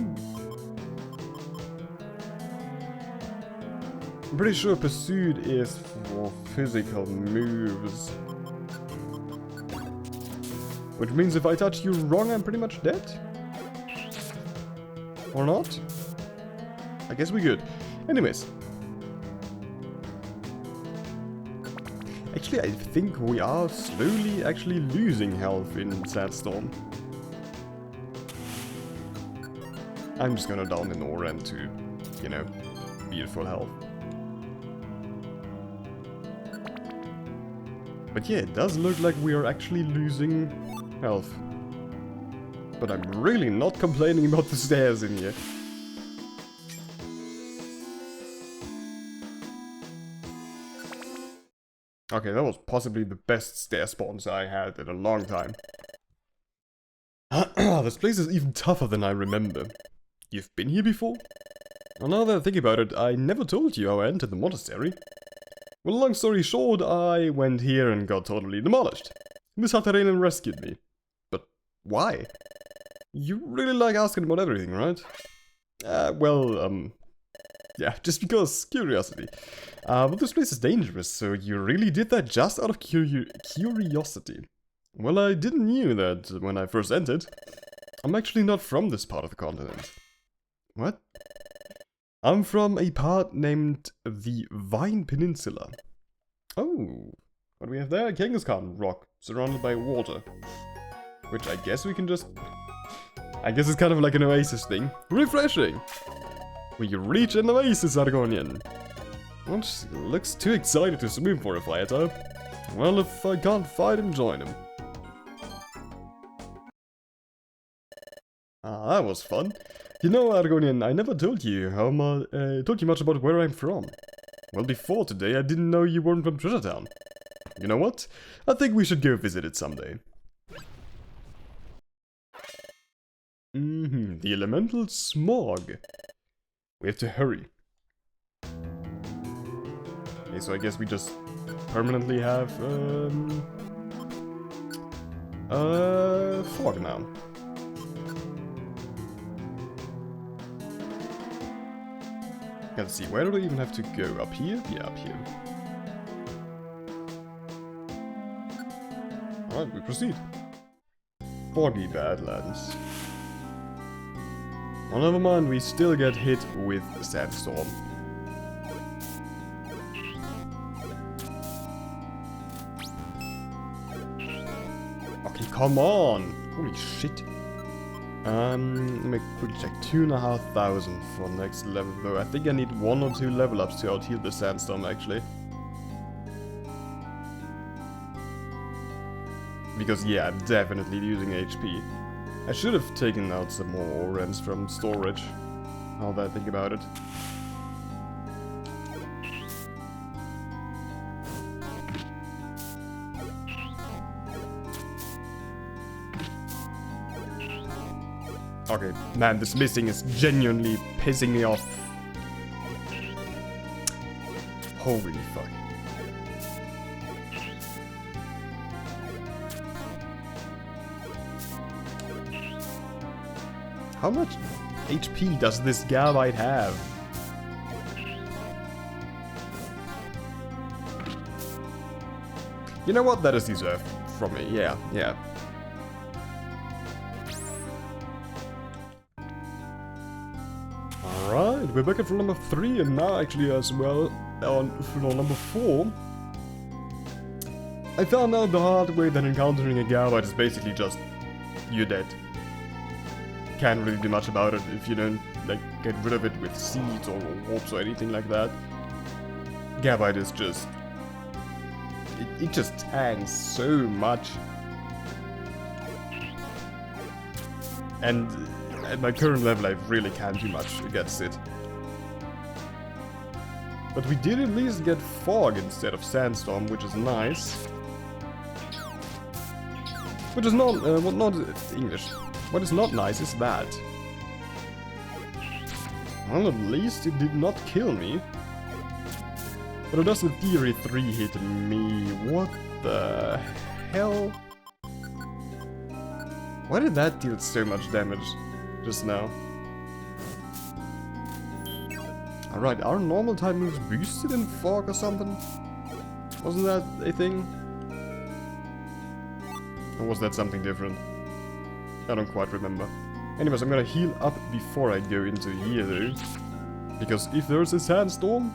I'm pretty sure pursuit is for physical moves. Which means if I touch you wrong, I'm pretty much dead? Or not? I guess we're good. Anyways. Actually, I think we are slowly actually losing health in Sandstorm. I'm just gonna down in Oran to, you know, be at full health. But yeah, it does look like we are actually losing health. But I'm really not complaining about the stairs in here. Okay, that was possibly the best stair spawns I had in a long time. This place is even tougher than I remember. You've been here before? Well, now that I think about it, I never told you how I entered the monastery. Well, long story short, I went here and got totally demolished. Miss Hatarinen rescued me. But why? You really like asking about everything, right? Yeah, just because curiosity. But this place is dangerous, so you really did that just out of curiosity. Well, I didn't knew that when I first entered. I'm actually not from this part of the continent. What? I'm from a part named the Vine Peninsula. Oh, what do we have there? Kangaskhan rock, surrounded by water. Which I guess we can just... I guess it's kind of like an oasis thing. Refreshing! We reach an oasis, Argonian. Which looks too excited to swim for a fire type. Well, if I can't fight him, join him. Ah, that was fun. You know, Argonian, I never told you much about where I'm from. Well, before today, I didn't know you weren't from Treasure Town. You know what? I think we should go visit it someday. The elemental smog. We have to hurry. Okay, so I guess we just permanently have, fog now. Let's see, where do we even have to go? Up here? Yeah, up here. Alright, we proceed. Foggy Badlands. Oh, never mind, we still get hit with Sandstorm. Okay, come on! Holy shit. Let me quickly check. 2,500 for next level though. I think I need 1 or 2 level ups to out-heal the Sandstorm actually. Because yeah, I'm definitely losing HP. I should have taken out some more orange from storage, now that I think about it. Okay, man, this missing is genuinely pissing me off. Holy fuck. How much HP does this Gabite have? You know what? That is deserved from me. Yeah, yeah. Alright, we're back at floor number 3 and now actually as well on floor number 4. I found out the hard way that encountering a Gabite is basically just... you're dead. Can't really do much about it if you don't, like, get rid of it with seeds or warps or anything like that. Gabite is just... It just tanks so much. And at my current level I really can't do much against it. But we did at least get fog instead of sandstorm, which is nice. Which is not, well, not English. What is not nice is that. Well, at least it did not kill me. But it does in theory 3 hit me. What the hell? Why did that deal so much damage just now? Alright, are normal type moves boosted in fog or something? Wasn't that a thing? Or was that something different? I don't quite remember. Anyways, I'm gonna heal up before I go into here though. Because if there's a sandstorm...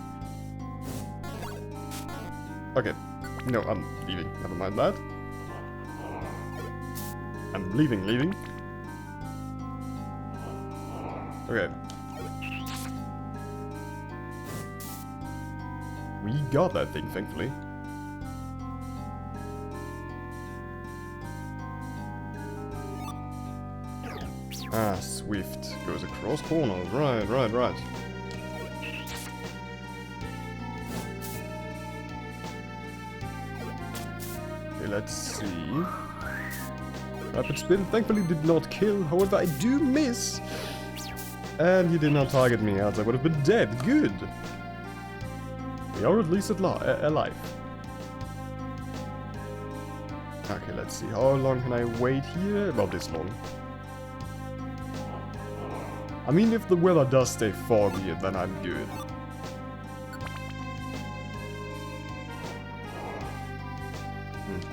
Okay. No, I'm leaving. Never mind that. I'm leaving. Okay. We got that thing, thankfully. Ah, Swift goes across corners. Right. Okay, let's see. Rapid spin thankfully did not kill, however I do miss. And he did not target me, else I would have been dead. Good. We are at least alive. Okay, let's see. How long can I wait here? About this long. I mean, if the weather does stay foggy, then I'm good.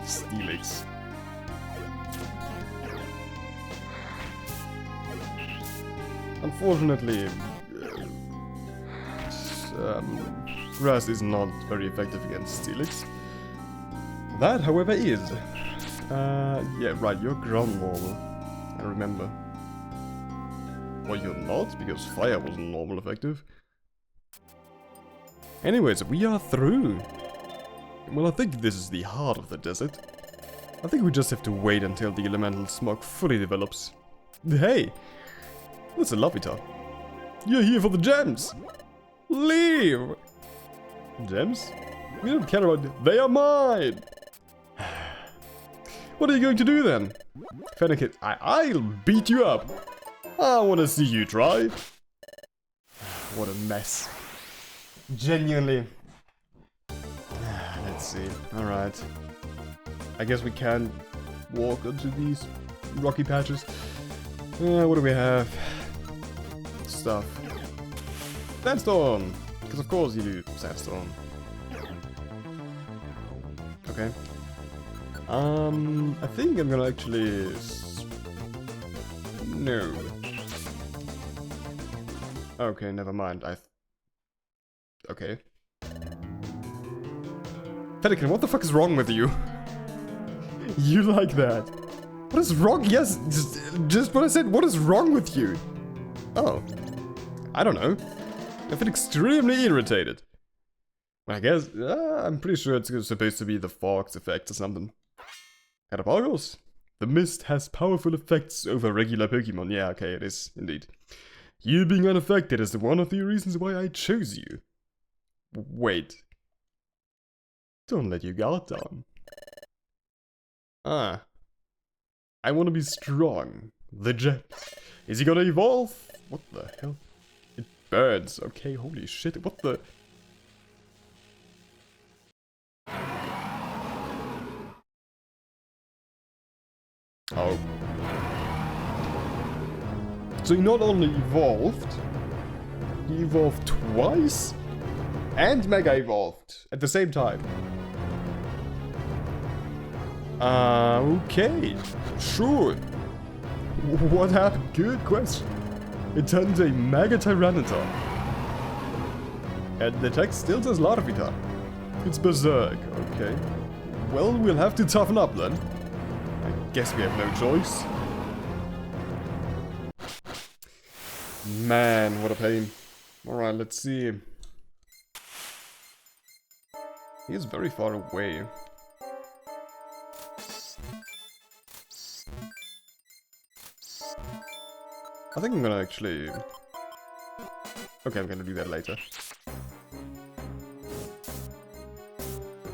Steelix. Unfortunately, grass is not very effective against Steelix. That, however, is. Yeah, right, you're ground normal. I remember. Well, you're not, because fire wasn't normal effective. Anyways, we are through. Well, I think this is the heart of the desert. I think we just have to wait until the elemental smog fully develops. Hey! That's a Lovita. You're here for the gems! Leave! Gems? We don't care about it. They are mine! What are you going to do then? Fennec, I'll beat you up! I wanna see you try! What a mess. Genuinely. Let's see. Alright. I guess we can walk onto these rocky patches. What do we have? Stuff. Sandstorm! Because of course you do sandstorm. Okay. I think I'm gonna actually... No. Okay, never mind. Okay. Fennekin, what the fuck is wrong with you? You like that? What is wrong? Yes, just what I said. What is wrong with you? Oh. I don't know. I feel extremely irritated. I guess, I'm pretty sure it's supposed to be the fog's effect or something. Catapulgos? The mist has powerful effects over regular Pokemon. Yeah, okay, it is, indeed. You being unaffected is one of the reasons why I chose you. Wait. Don't let your guard down. Ah. I want to be strong. The jet. Is he gonna evolve? What the hell? It burns. Okay, holy shit. What the... Oh. So he not only evolved, he evolved twice, and Mega evolved at the same time. Okay, sure. What happened? Good question. It turned into a Mega Tyranitar. And the text still says Larvita. It's Berserk, okay. Well, we'll have to toughen up then. I guess we have no choice. Man, what a pain. Alright, let's see. He is very far away. I think I'm gonna actually... Okay, I'm gonna do that later.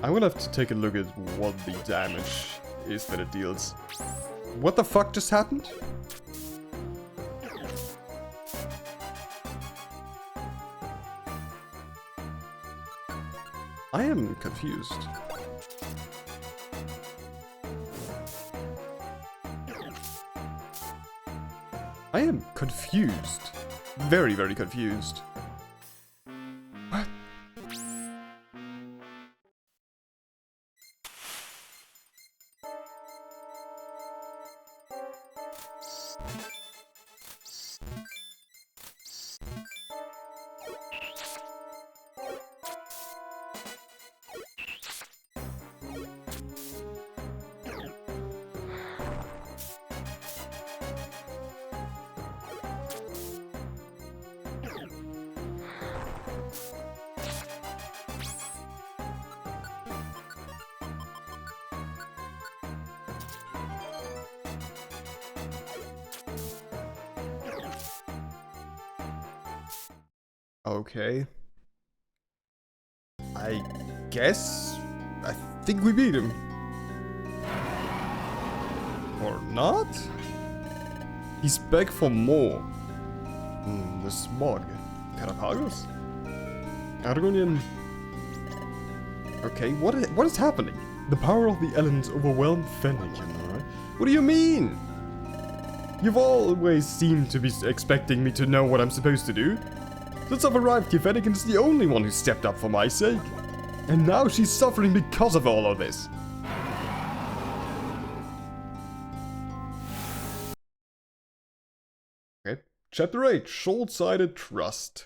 I will have to take a look at what the damage is that it deals. What the fuck just happened? I am confused. I am confused. Very, very confused. What? Okay. I think we beat him. Or not? He's back for more. The smog. Carapagos? Argonian. Okay, what is happening? The power of the elements overwhelmed Fennekin, alright? What do you mean? You've always seemed to be expecting me to know what I'm supposed to do. Since I've arrived here, Fennekin is the only one who stepped up for my sake. And now she's suffering because of all of this. Okay, Chapter 8, Short-Sighted Trust.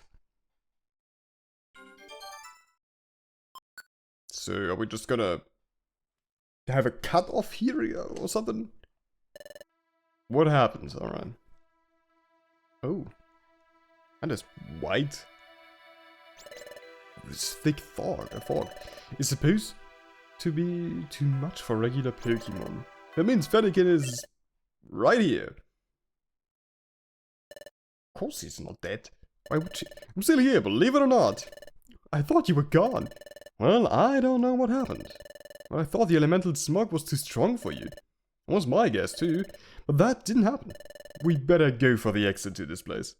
So, are we just gonna have a cut-off here or something? What happens? Alright. Oh. And it's white. This thick fog, is supposed to be too much for regular Pokemon. That means Fennekin is right here. Of course he's not dead. Why would she? I'm still here, believe it or not. I thought you were gone. Well, I don't know what happened. I thought the elemental smog was too strong for you. That was my guess too, but that didn't happen. We better go for the exit to this place.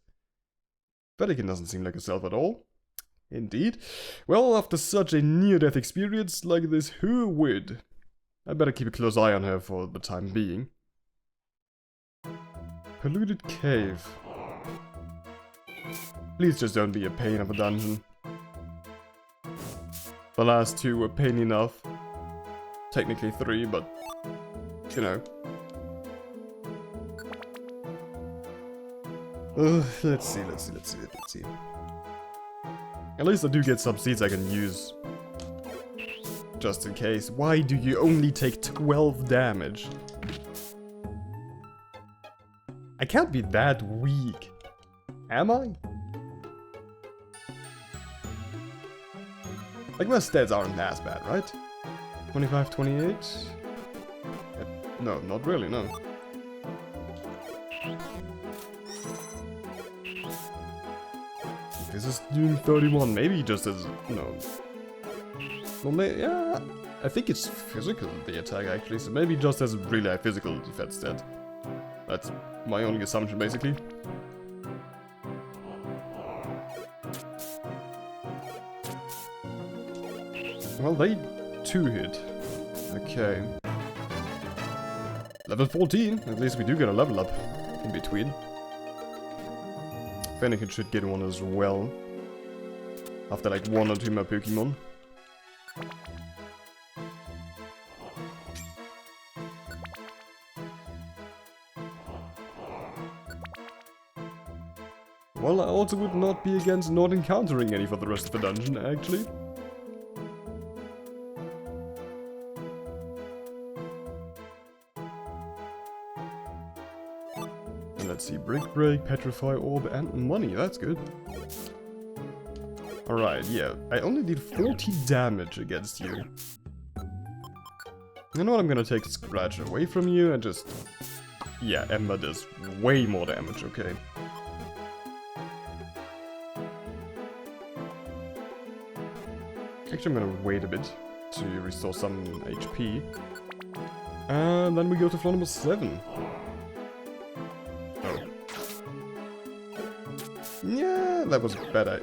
Fennekin doesn't seem like herself at all. Indeed. Well, after such a near-death experience like this, who would? I better keep a close eye on her for the time being. Polluted cave. Please just don't be a pain of a dungeon. The last two were pain enough. Technically 3, but you know. Let's see. At least I do get some seeds I can use. Just in case. Why do you only take 12 damage? I can't be that weak. Am I? Like, my stats aren't as bad, right? 25, 28? No, not really, no. This is doing 31, maybe just as... no. Well, yeah, I think it's physical, the attack, actually, so maybe just as really a physical defense stat. That's my only assumption, basically. Well, they 2-hit. Okay. Level 14, at least we do get a level up in between. Fennekin should get one as well. After like 1 or 2 more Pokemon. Well, I also would not be against not encountering any for the rest of the dungeon, actually. Let's see, Brick Break, Petrify Orb, and money, that's good. Alright, yeah, I only did 40 damage against you. You know what, I'm gonna take Scratch away from you and just... yeah, Ember does way more damage, okay. Actually, I'm gonna wait a bit. to restore some HP. And then we go to floor number 7. Oh. Yeah, that was better.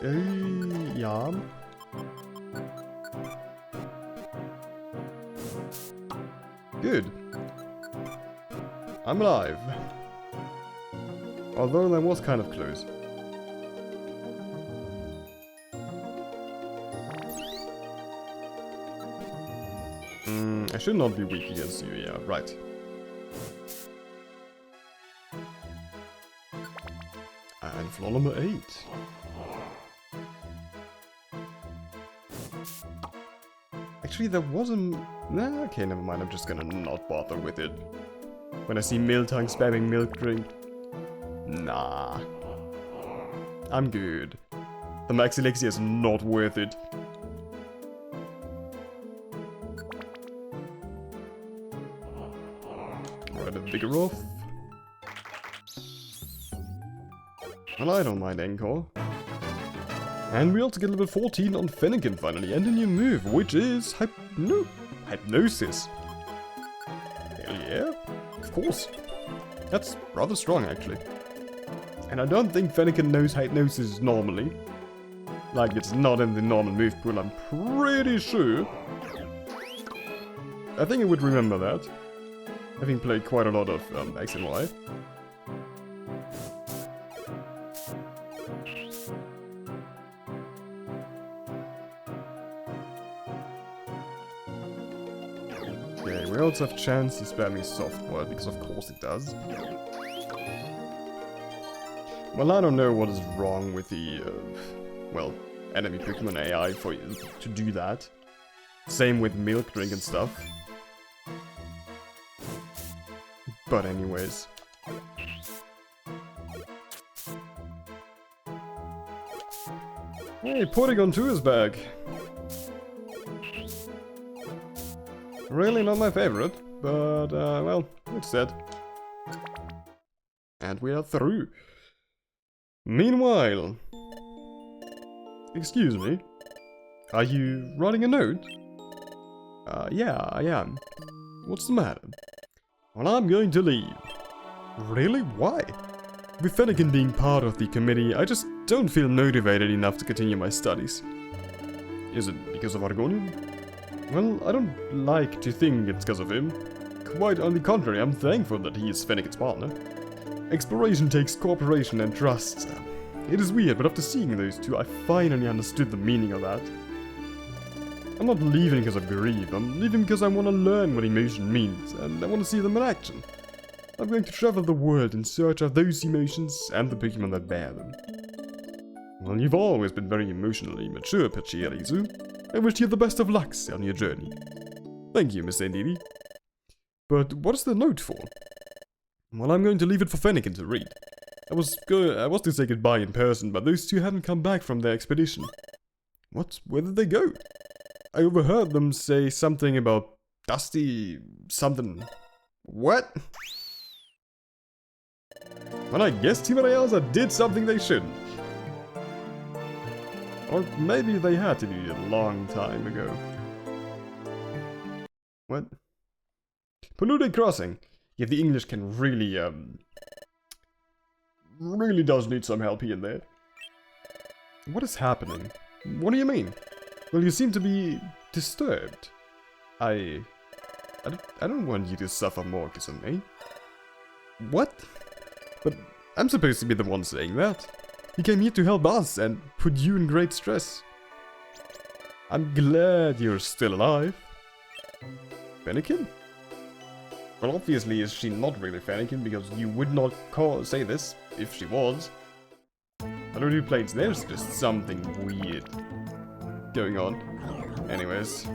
Yeah. Good. I'm alive. Although that was kind of close. I should not be weak against you, yeah, right. And floor number 8. Actually, there was a... Nah, okay, never mind, I'm just gonna not bother with it. When I see Miltank spamming milk drink... Nah. I'm good. The max elixir is not worth it. Right, a bigger off. Well, I don't mind Encore. And we also get level 14 on Fennekin finally, and a new move, which is Hypnosis. Hell yeah, of course. That's rather strong, actually. And I don't think Fennekin knows Hypnosis normally. Like, it's not in the normal move pool, I'm pretty sure. I think I would remember that, having played quite a lot of X and Y. Okay, we also have chance to spamming softball, because of course it does. Well, I don't know what is wrong with the, well, enemy Pokemon AI for you to do that. Same with Milk Drink and stuff. But anyways. Hey, Porygon 2 is back! Really not my favorite, but, well, it's dead. And we are through. Meanwhile... Excuse me? Are you writing a note? Yeah, I am. What's the matter? Well, I'm going to leave. Really? Why? With Fennekin being part of the committee, I just don't feel motivated enough to continue my studies. Is it because of Argonian? Well, I don't like to think it's because of him. Quite on the contrary, I'm thankful that he is Fennekin's partner. Exploration takes cooperation and trust. It is weird, but after seeing those two, I finally understood the meaning of that. I'm not leaving because of grief, I'm leaving because I want to learn what emotion means, and I want to see them in action. I'm going to travel the world in search of those emotions and the Pokemon that bear them. Well, you've always been very emotionally mature, Pachirisu. I wish you the best of luck on your journey. Thank you, Miss Ndidi. But what is the note for? Well, I'm going to leave it for Fennekin to read. I was to say goodbye in person, but those two hadn't come back from their expedition. What? Where did they go? I overheard them say something about Dusty... something. What? Well, I guess Team Rayaza did something they shouldn't. Or maybe they had to do it a long time ago. What? Polluted Crossing. Yeah, the English can really, really does need some help here and there. What is happening? What do you mean? Well, you seem to be disturbed. I don't want you to suffer more because of me. What? But I'm supposed to be the one saying that. You came here to help us and put you in great stress. I'm glad you're still alive. Fennekin? Well, obviously is she not really Fennekin because you would not say this if she was. I don't do plates, there's just something weird going on. Anyways.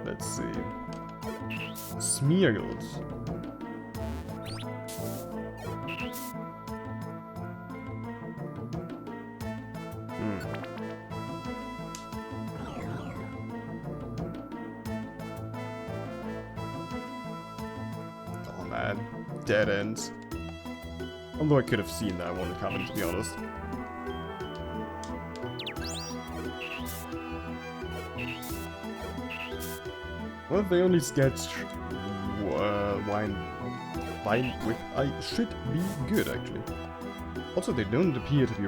Let's see. Smeargles. Oh man, dead ends. Although I could have seen that one coming, to be honest. Well, they only sketched wine with I should be good, actually. Also, they don't appear to be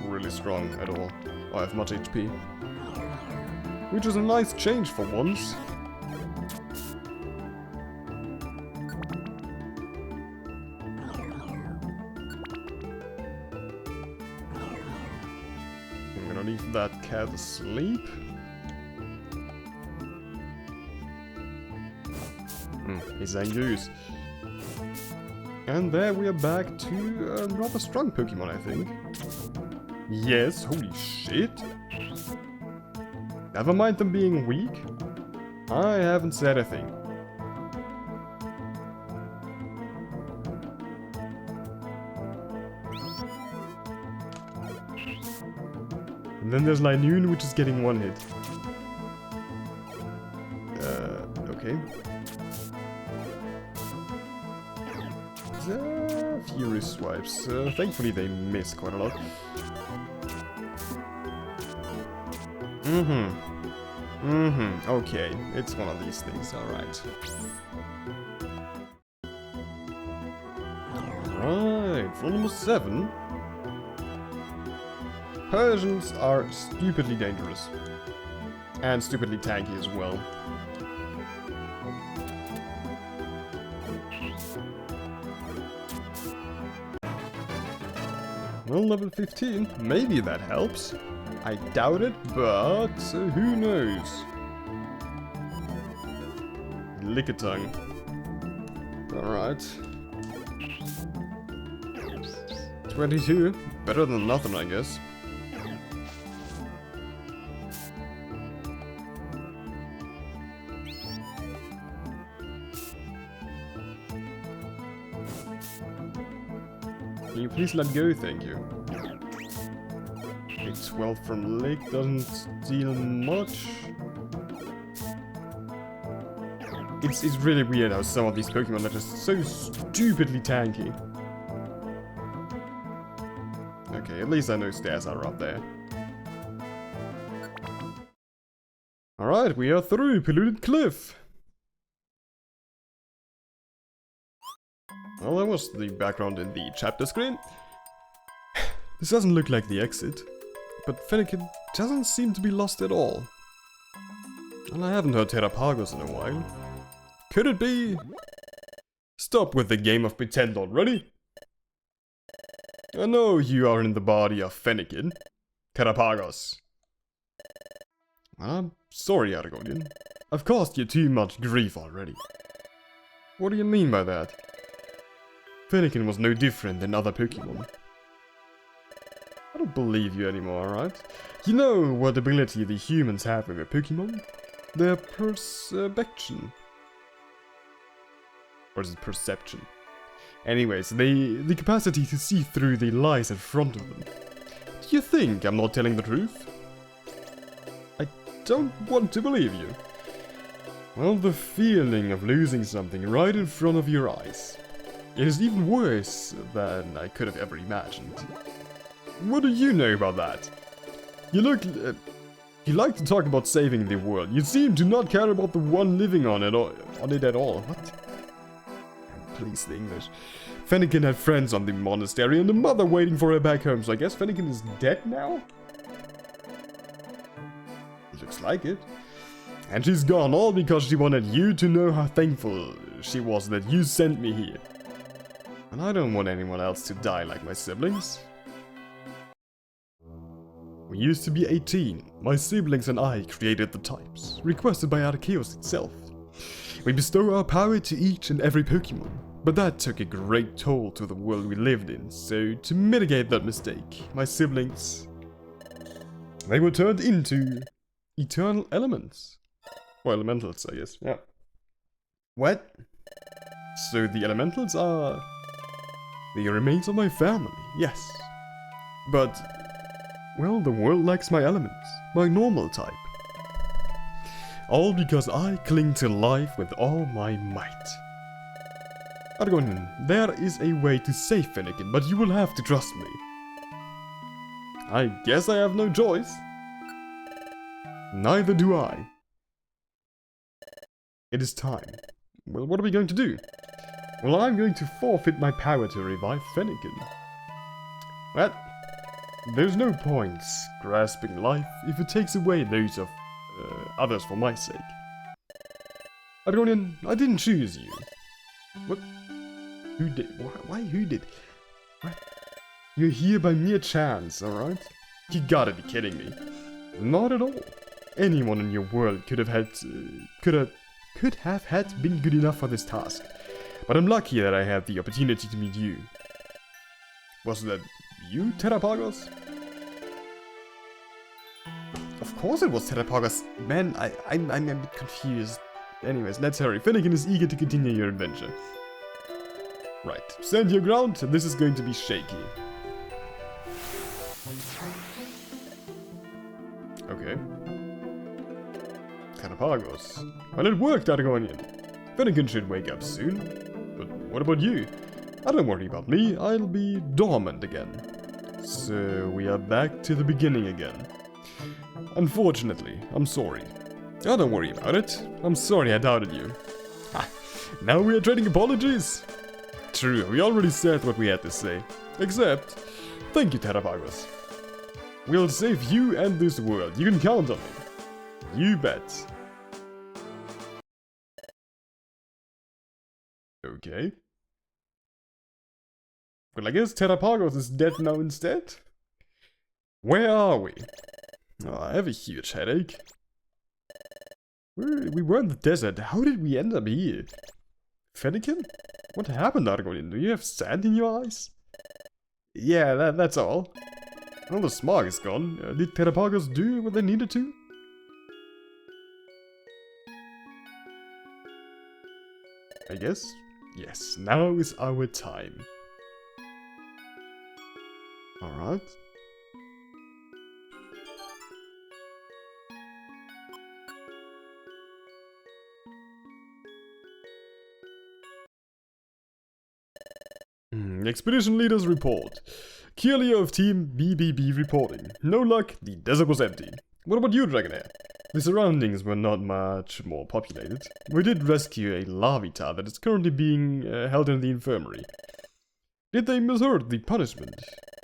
really strong at all, or have much HP. Which is a nice change for once. I'm gonna leave that cat asleep. He's Angus. And there we are back to a rather strong Pokemon, I think. Yes, holy shit. Never mind them being weak. I haven't said a thing. And then there's Linoon, which is getting one hit. Okay. Fury swipes. Thankfully they miss quite a lot. Okay, it's one of these things, alright. Alright, for number 7. Persians are stupidly dangerous. And stupidly tanky as well. Well, level 15, maybe that helps. I doubt it, but who knows? Lickitung. Alright. 22, better than nothing, I guess. Can you please let go, thank you. Okay, 12 from Lick doesn't deal much. It's really weird how some of these Pokemon are just so stupidly tanky. Okay, at least I know stairs are up there. Alright, we are through Polluted Cliff. Well, that was the background in the chapter screen. This doesn't look like the exit, but Fennekin doesn't seem to be lost at all. And I haven't heard Terrapagos in a while. Could it be? Stop with the game of pretend already. I know you are in the body of Fennekin. Terrapagos. I'm sorry, Argonian. I've caused you too much grief already. What do you mean by that? Fennekin was no different than other Pokemon. I don't believe you anymore, right? You know what ability the humans have with their Pokemon? Their perception. Or is it perception? Anyways, the capacity to see through the lies in front of them. Do you think I'm not telling the truth? I don't want to believe you. Well, the feeling of losing something right in front of your eyes. It is even worse than I could have ever imagined. What do you know about that? You like to talk about saving the world. You seem to not care about the one living on it at all. What? Please, the English. Fennekin had friends on the Monastery and a mother waiting for her back home, so I guess Fennekin is dead now? Looks like it. And she's gone all because she wanted you to know how thankful she was that you sent me here. And I don't want anyone else to die like my siblings. We used to be 18. My siblings and I created the types, requested by Arceus itself. We bestow our power to each and every Pokemon, but that took a great toll to the world we lived in, so to mitigate that mistake, my siblings... they were turned into... eternal elements. Or elementals, I guess, yeah. What? So the elementals are... the remains of my family, yes. But... well, the world lacks my elements, my normal type. All because I cling to life with all my might. Argonian, there is a way to save Fennekin, but you will have to trust me. I guess I have no choice. Neither do I. It is time. Well, what are we going to do? Well, I'm going to forfeit my power to revive Fennekin. Well, there's no point grasping life if it takes away those of others for my sake. Argonian, I didn't choose you. What? Who did? Why who did? What? You're here by mere chance, alright? You gotta be kidding me. Not at all. Anyone in your world could have been good enough for this task. But I'm lucky that I had the opportunity to meet you. Was that you, Terrapagos? Of course it was Terrapagos. Man, I'm a bit confused. Anyways, let's hurry. Finnegan is eager to continue your adventure. Right, stand your ground. This is going to be shaky. Okay. Terrapagos. Well, it worked, Argonian. Finnegan should wake up soon. But what about you? Don't worry about me, I'll be dormant again. So, we are back to the beginning again. Unfortunately, I'm sorry. Oh, don't worry about it. I'm sorry I doubted you. Ha! Now we are trading apologies? True, we already said what we had to say. Except, thank you, Terrapagos. We'll save you and this world. You can count on me. You bet. Okay. Well, I guess Terrapagos is dead now instead? Where are we? Oh, I have a huge headache. We were in the desert. How did we end up here? Fennekin? What happened, Argonian? Do you have sand in your eyes? Yeah, that's all. Well, the smog is gone. Did Terrapagos do what they needed to? I guess? Yes, now is our time. Alright. Expedition leaders report. Kirlia of Team BBB reporting. No luck, the desert was empty. What about you, Dragonair? The surroundings were not much more populated. We did rescue a Lavita that is currently being held in the infirmary. Did they misheard the punishment?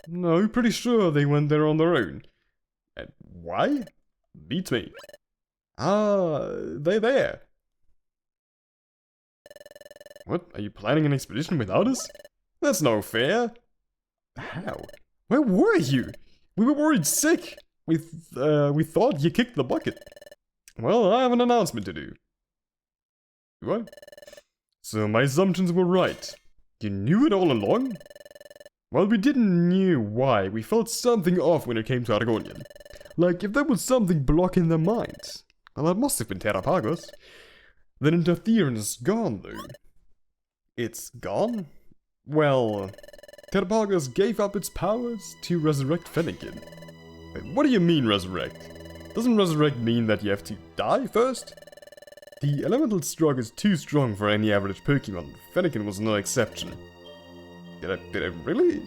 No, pretty sure they went there on their own. And why? Beats me. Ah, they're there. What? Are you planning an expedition without us? That's no fair. How? Where were you? We were worried sick. We thought you kicked the bucket. Well, I have an announcement to do. Do I? So my assumptions were right. You knew it all along? Well, we didn't know why. We felt something off when it came to Argonian. Like if there was something blocking their minds. Well, that must have been Terrapagos. That interference is gone, though. It's gone? Well, Terrapagos gave up its powers to resurrect Fennekin. Wait, what do you mean resurrect? Doesn't resurrect mean that you have to die first? The elemental struggle is too strong for any average Pokemon. Fennekin was no exception. Did I really?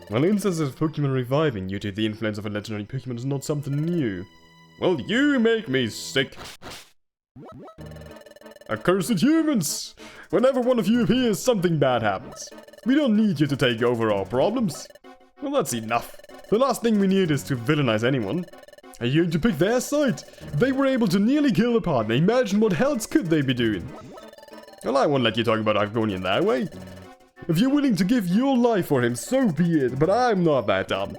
Well, instances of Pokemon reviving due to the influence of a legendary Pokemon is not something new. Well, you make me sick. Accursed humans! Whenever one of you appears, something bad happens. We don't need you to take over our problems. Well, that's enough. The last thing we need is to villainize anyone. Are you going to pick their side? If they were able to nearly kill a partner, imagine what else could they be doing? Well, I won't let you talk about Argonian that way. If you're willing to give your life for him, so be it, but I'm not that dumb.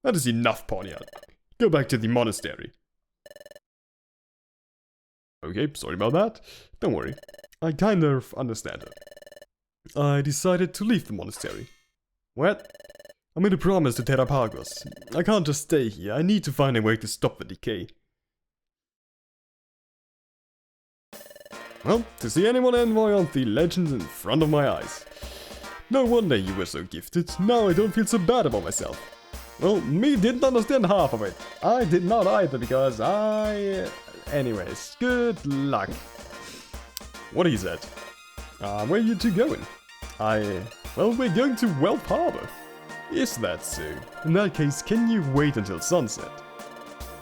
That is enough, Ponyard. Go back to the monastery. Okay, sorry about that. Don't worry. I kind of understand her. I decided to leave the monastery. What? I made a promise to Terrapagos. I can't just stay here. I need to find a way to stop the decay. Well, to see anyone envoy on the legends in front of my eyes. No wonder you were so gifted. Now I don't feel so bad about myself. Well, me didn't understand half of it. I did not either because Anyways, good luck. What is that? Where are you two going? Well, we're going to Wealth Harbor. Is that so? In that case, can you wait until sunset?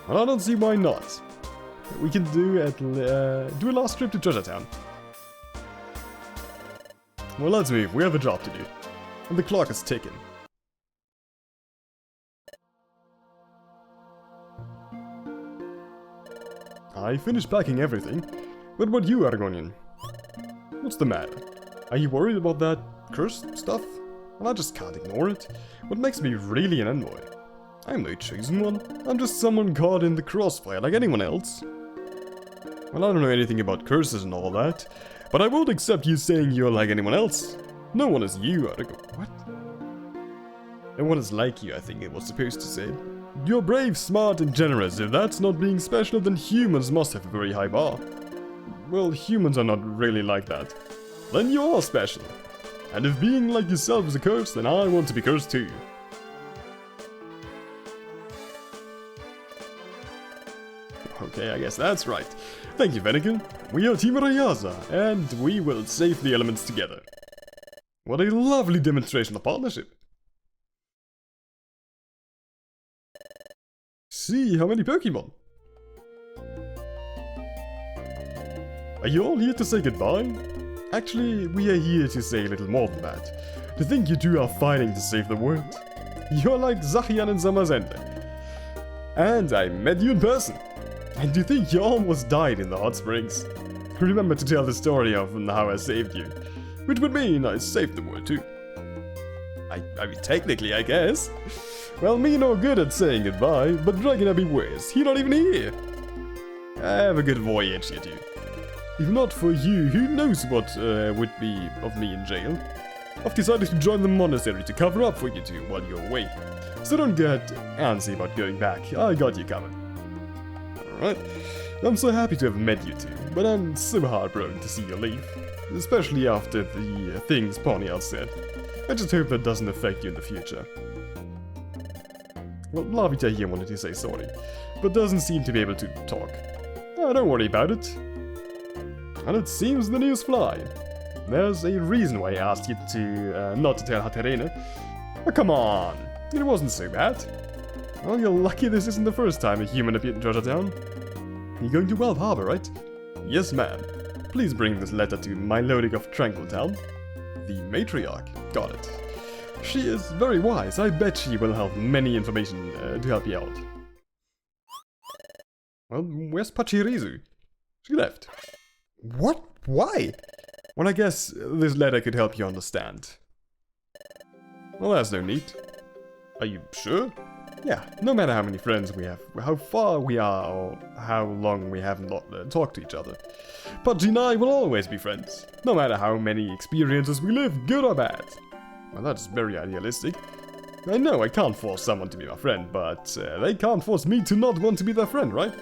Well, I don't see why not. we can do a last trip to Treasure Town. Well, let's move. We have a job to do. And the clock is ticking. I finished packing everything. What about you, Argonian? What's the matter? Are you worried about that cursed stuff? Well, I just can't ignore it. What makes me really an envoy? I'm no chosen one. I'm just someone caught in the crossfire like anyone else. Well, I don't know anything about curses and all that, but I won't accept you saying you're like anyone else. No one is you, Argo. What? No one is like you, I think it was supposed to say. You're brave, smart, and generous. If that's not being special, then humans must have a very high bar. Well, humans are not really like that. Then you are special. And if being like yourself is a curse, then I want to be cursed too. Okay, I guess that's right. Thank you, Venican. We are Team Rayaza, and we will save the elements together. What a lovely demonstration of partnership. See how many Pokemon. Are you all here to say goodbye? Actually, we are here to say a little more than that. To think you two are fighting to save the world. You're like Zachian and Zamazenta. And I met you in person. And to think you almost died in the hot springs. Remember to tell the story of how I saved you. Which would mean I saved the world too. I mean, technically, I guess. Well, me no good at saying goodbye, but Dragon beware, he not even here. Have a good voyage, you two. If not for you, who knows what would be of me in jail? I've decided to join the Monastery to cover up for you two while you're away. So don't get antsy about going back, I got you covered. Alright, I'm so happy to have met you two, but I'm so heartbroken to see you leave. Especially after the things Ponyal said. I just hope that doesn't affect you in the future. Well, Lavita here wanted to say sorry, but doesn't seem to be able to talk. Oh, don't worry about it. And it seems the news fly. There's a reason why I asked you to not to tell Haterene. Oh, come on, it wasn't so bad. Well, you're lucky this isn't the first time a human appeared in Treasure Town. You're going to Welf Harbor, right? Yes, ma'am. Please bring this letter to my Lodic of Tranquil Town. The matriarch. Got it. She is very wise. I bet she will have many information to help you out. Well, where's Pachirisu? She left. What? Why? Well, I guess this letter could help you understand. Well, there's no need. Are you sure? Yeah, no matter how many friends we have, how far we are, or how long we haven't talked to each other. Pachi and I will always be friends, no matter how many experiences we live, good or bad. Well, that's very idealistic. I know I can't force someone to be my friend, but they can't force me to not want to be their friend, right?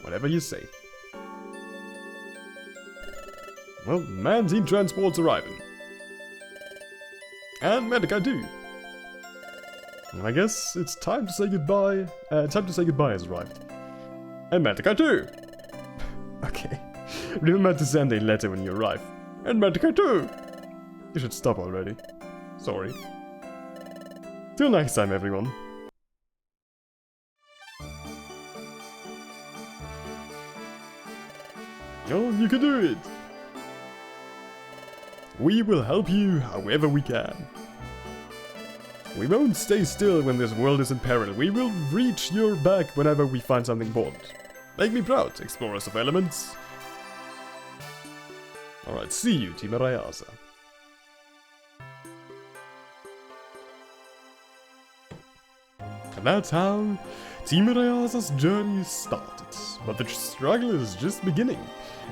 Whatever you say. Well, man team transport's arriving. And Medica too. I guess it's time to say goodbye. Time to say goodbye has arrived. And Medica too. Okay. Remember to send a letter when you arrive. And Medica too. You should stop already. Sorry. Till next time, everyone. Oh, you can do it. We will help you however we can. We won't stay still when this world is in peril. We will reach your back whenever we find something important. Make me proud, explorers of elements. Alright, see you, Team Rayaza. And that's how Team Rayaza's journey started. But the struggle is just beginning.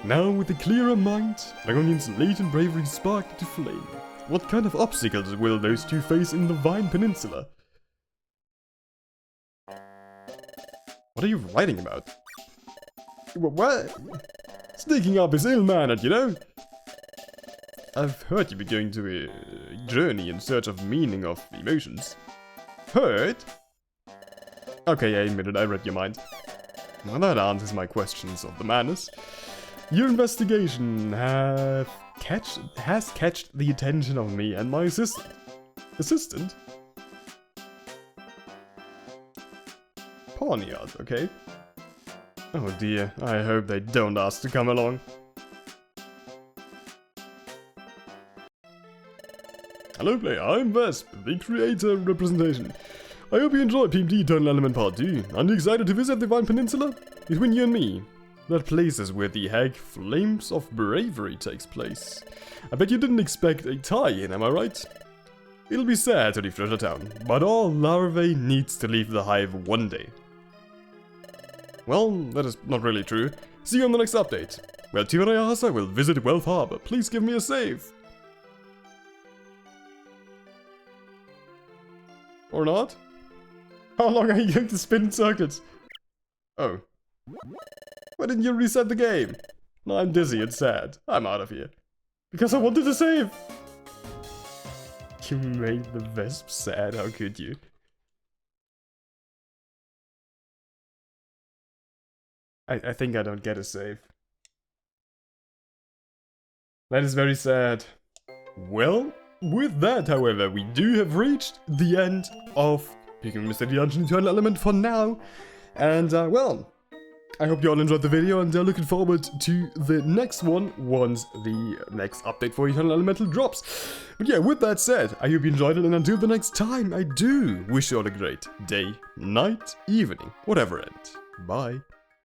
Now with a clearer mind, Dragonian's latent bravery sparked into flame. What kind of obstacles will those two face in the Vine Peninsula? What are you writing about? What? Sneaking up is ill-mannered, you know? I've heard you've been going to a journey in search of meaning of emotions. Heard? Okay, I admit it, I read your mind. Well, that answers my questions of the madness. Your investigation has catched the attention of me and my assistant. Assistant? Pawniard, okay. Oh dear, I hope they don't ask to come along. Hello player, I'm Vesp, the creator representation. I hope you enjoyed PMD Eternal Element Part 2. Aren't you excited to visit the Divine Peninsula? Between you and me, that place is where the Hag Flames of Bravery takes place. I bet you didn't expect a tie-in, am I right? It'll be sad to leave Treasure Town, but all larvae needs to leave the hive one day. Well, that is not really true. See you on the next update. Where Tirayasa will visit Wealth Harbor. Please give me a save. Or not? How long are you going to spin in circuits? Oh. Why didn't you reset the game? Now I'm dizzy and sad. I'm out of here. Because I wanted to save! You made the Vesp sad, how could you? I think I don't get a save. That is very sad. Well, with that, however, we do have reached the end of Picking Mystery Dungeon Eternal Element for now. And, well, I hope you all enjoyed the video and looking forward to the next one once the next update for Eternal Elemental drops. But yeah, with that said, I hope you enjoyed it, and until the next time, I do wish you all a great day, night, evening, whatever end. Bye.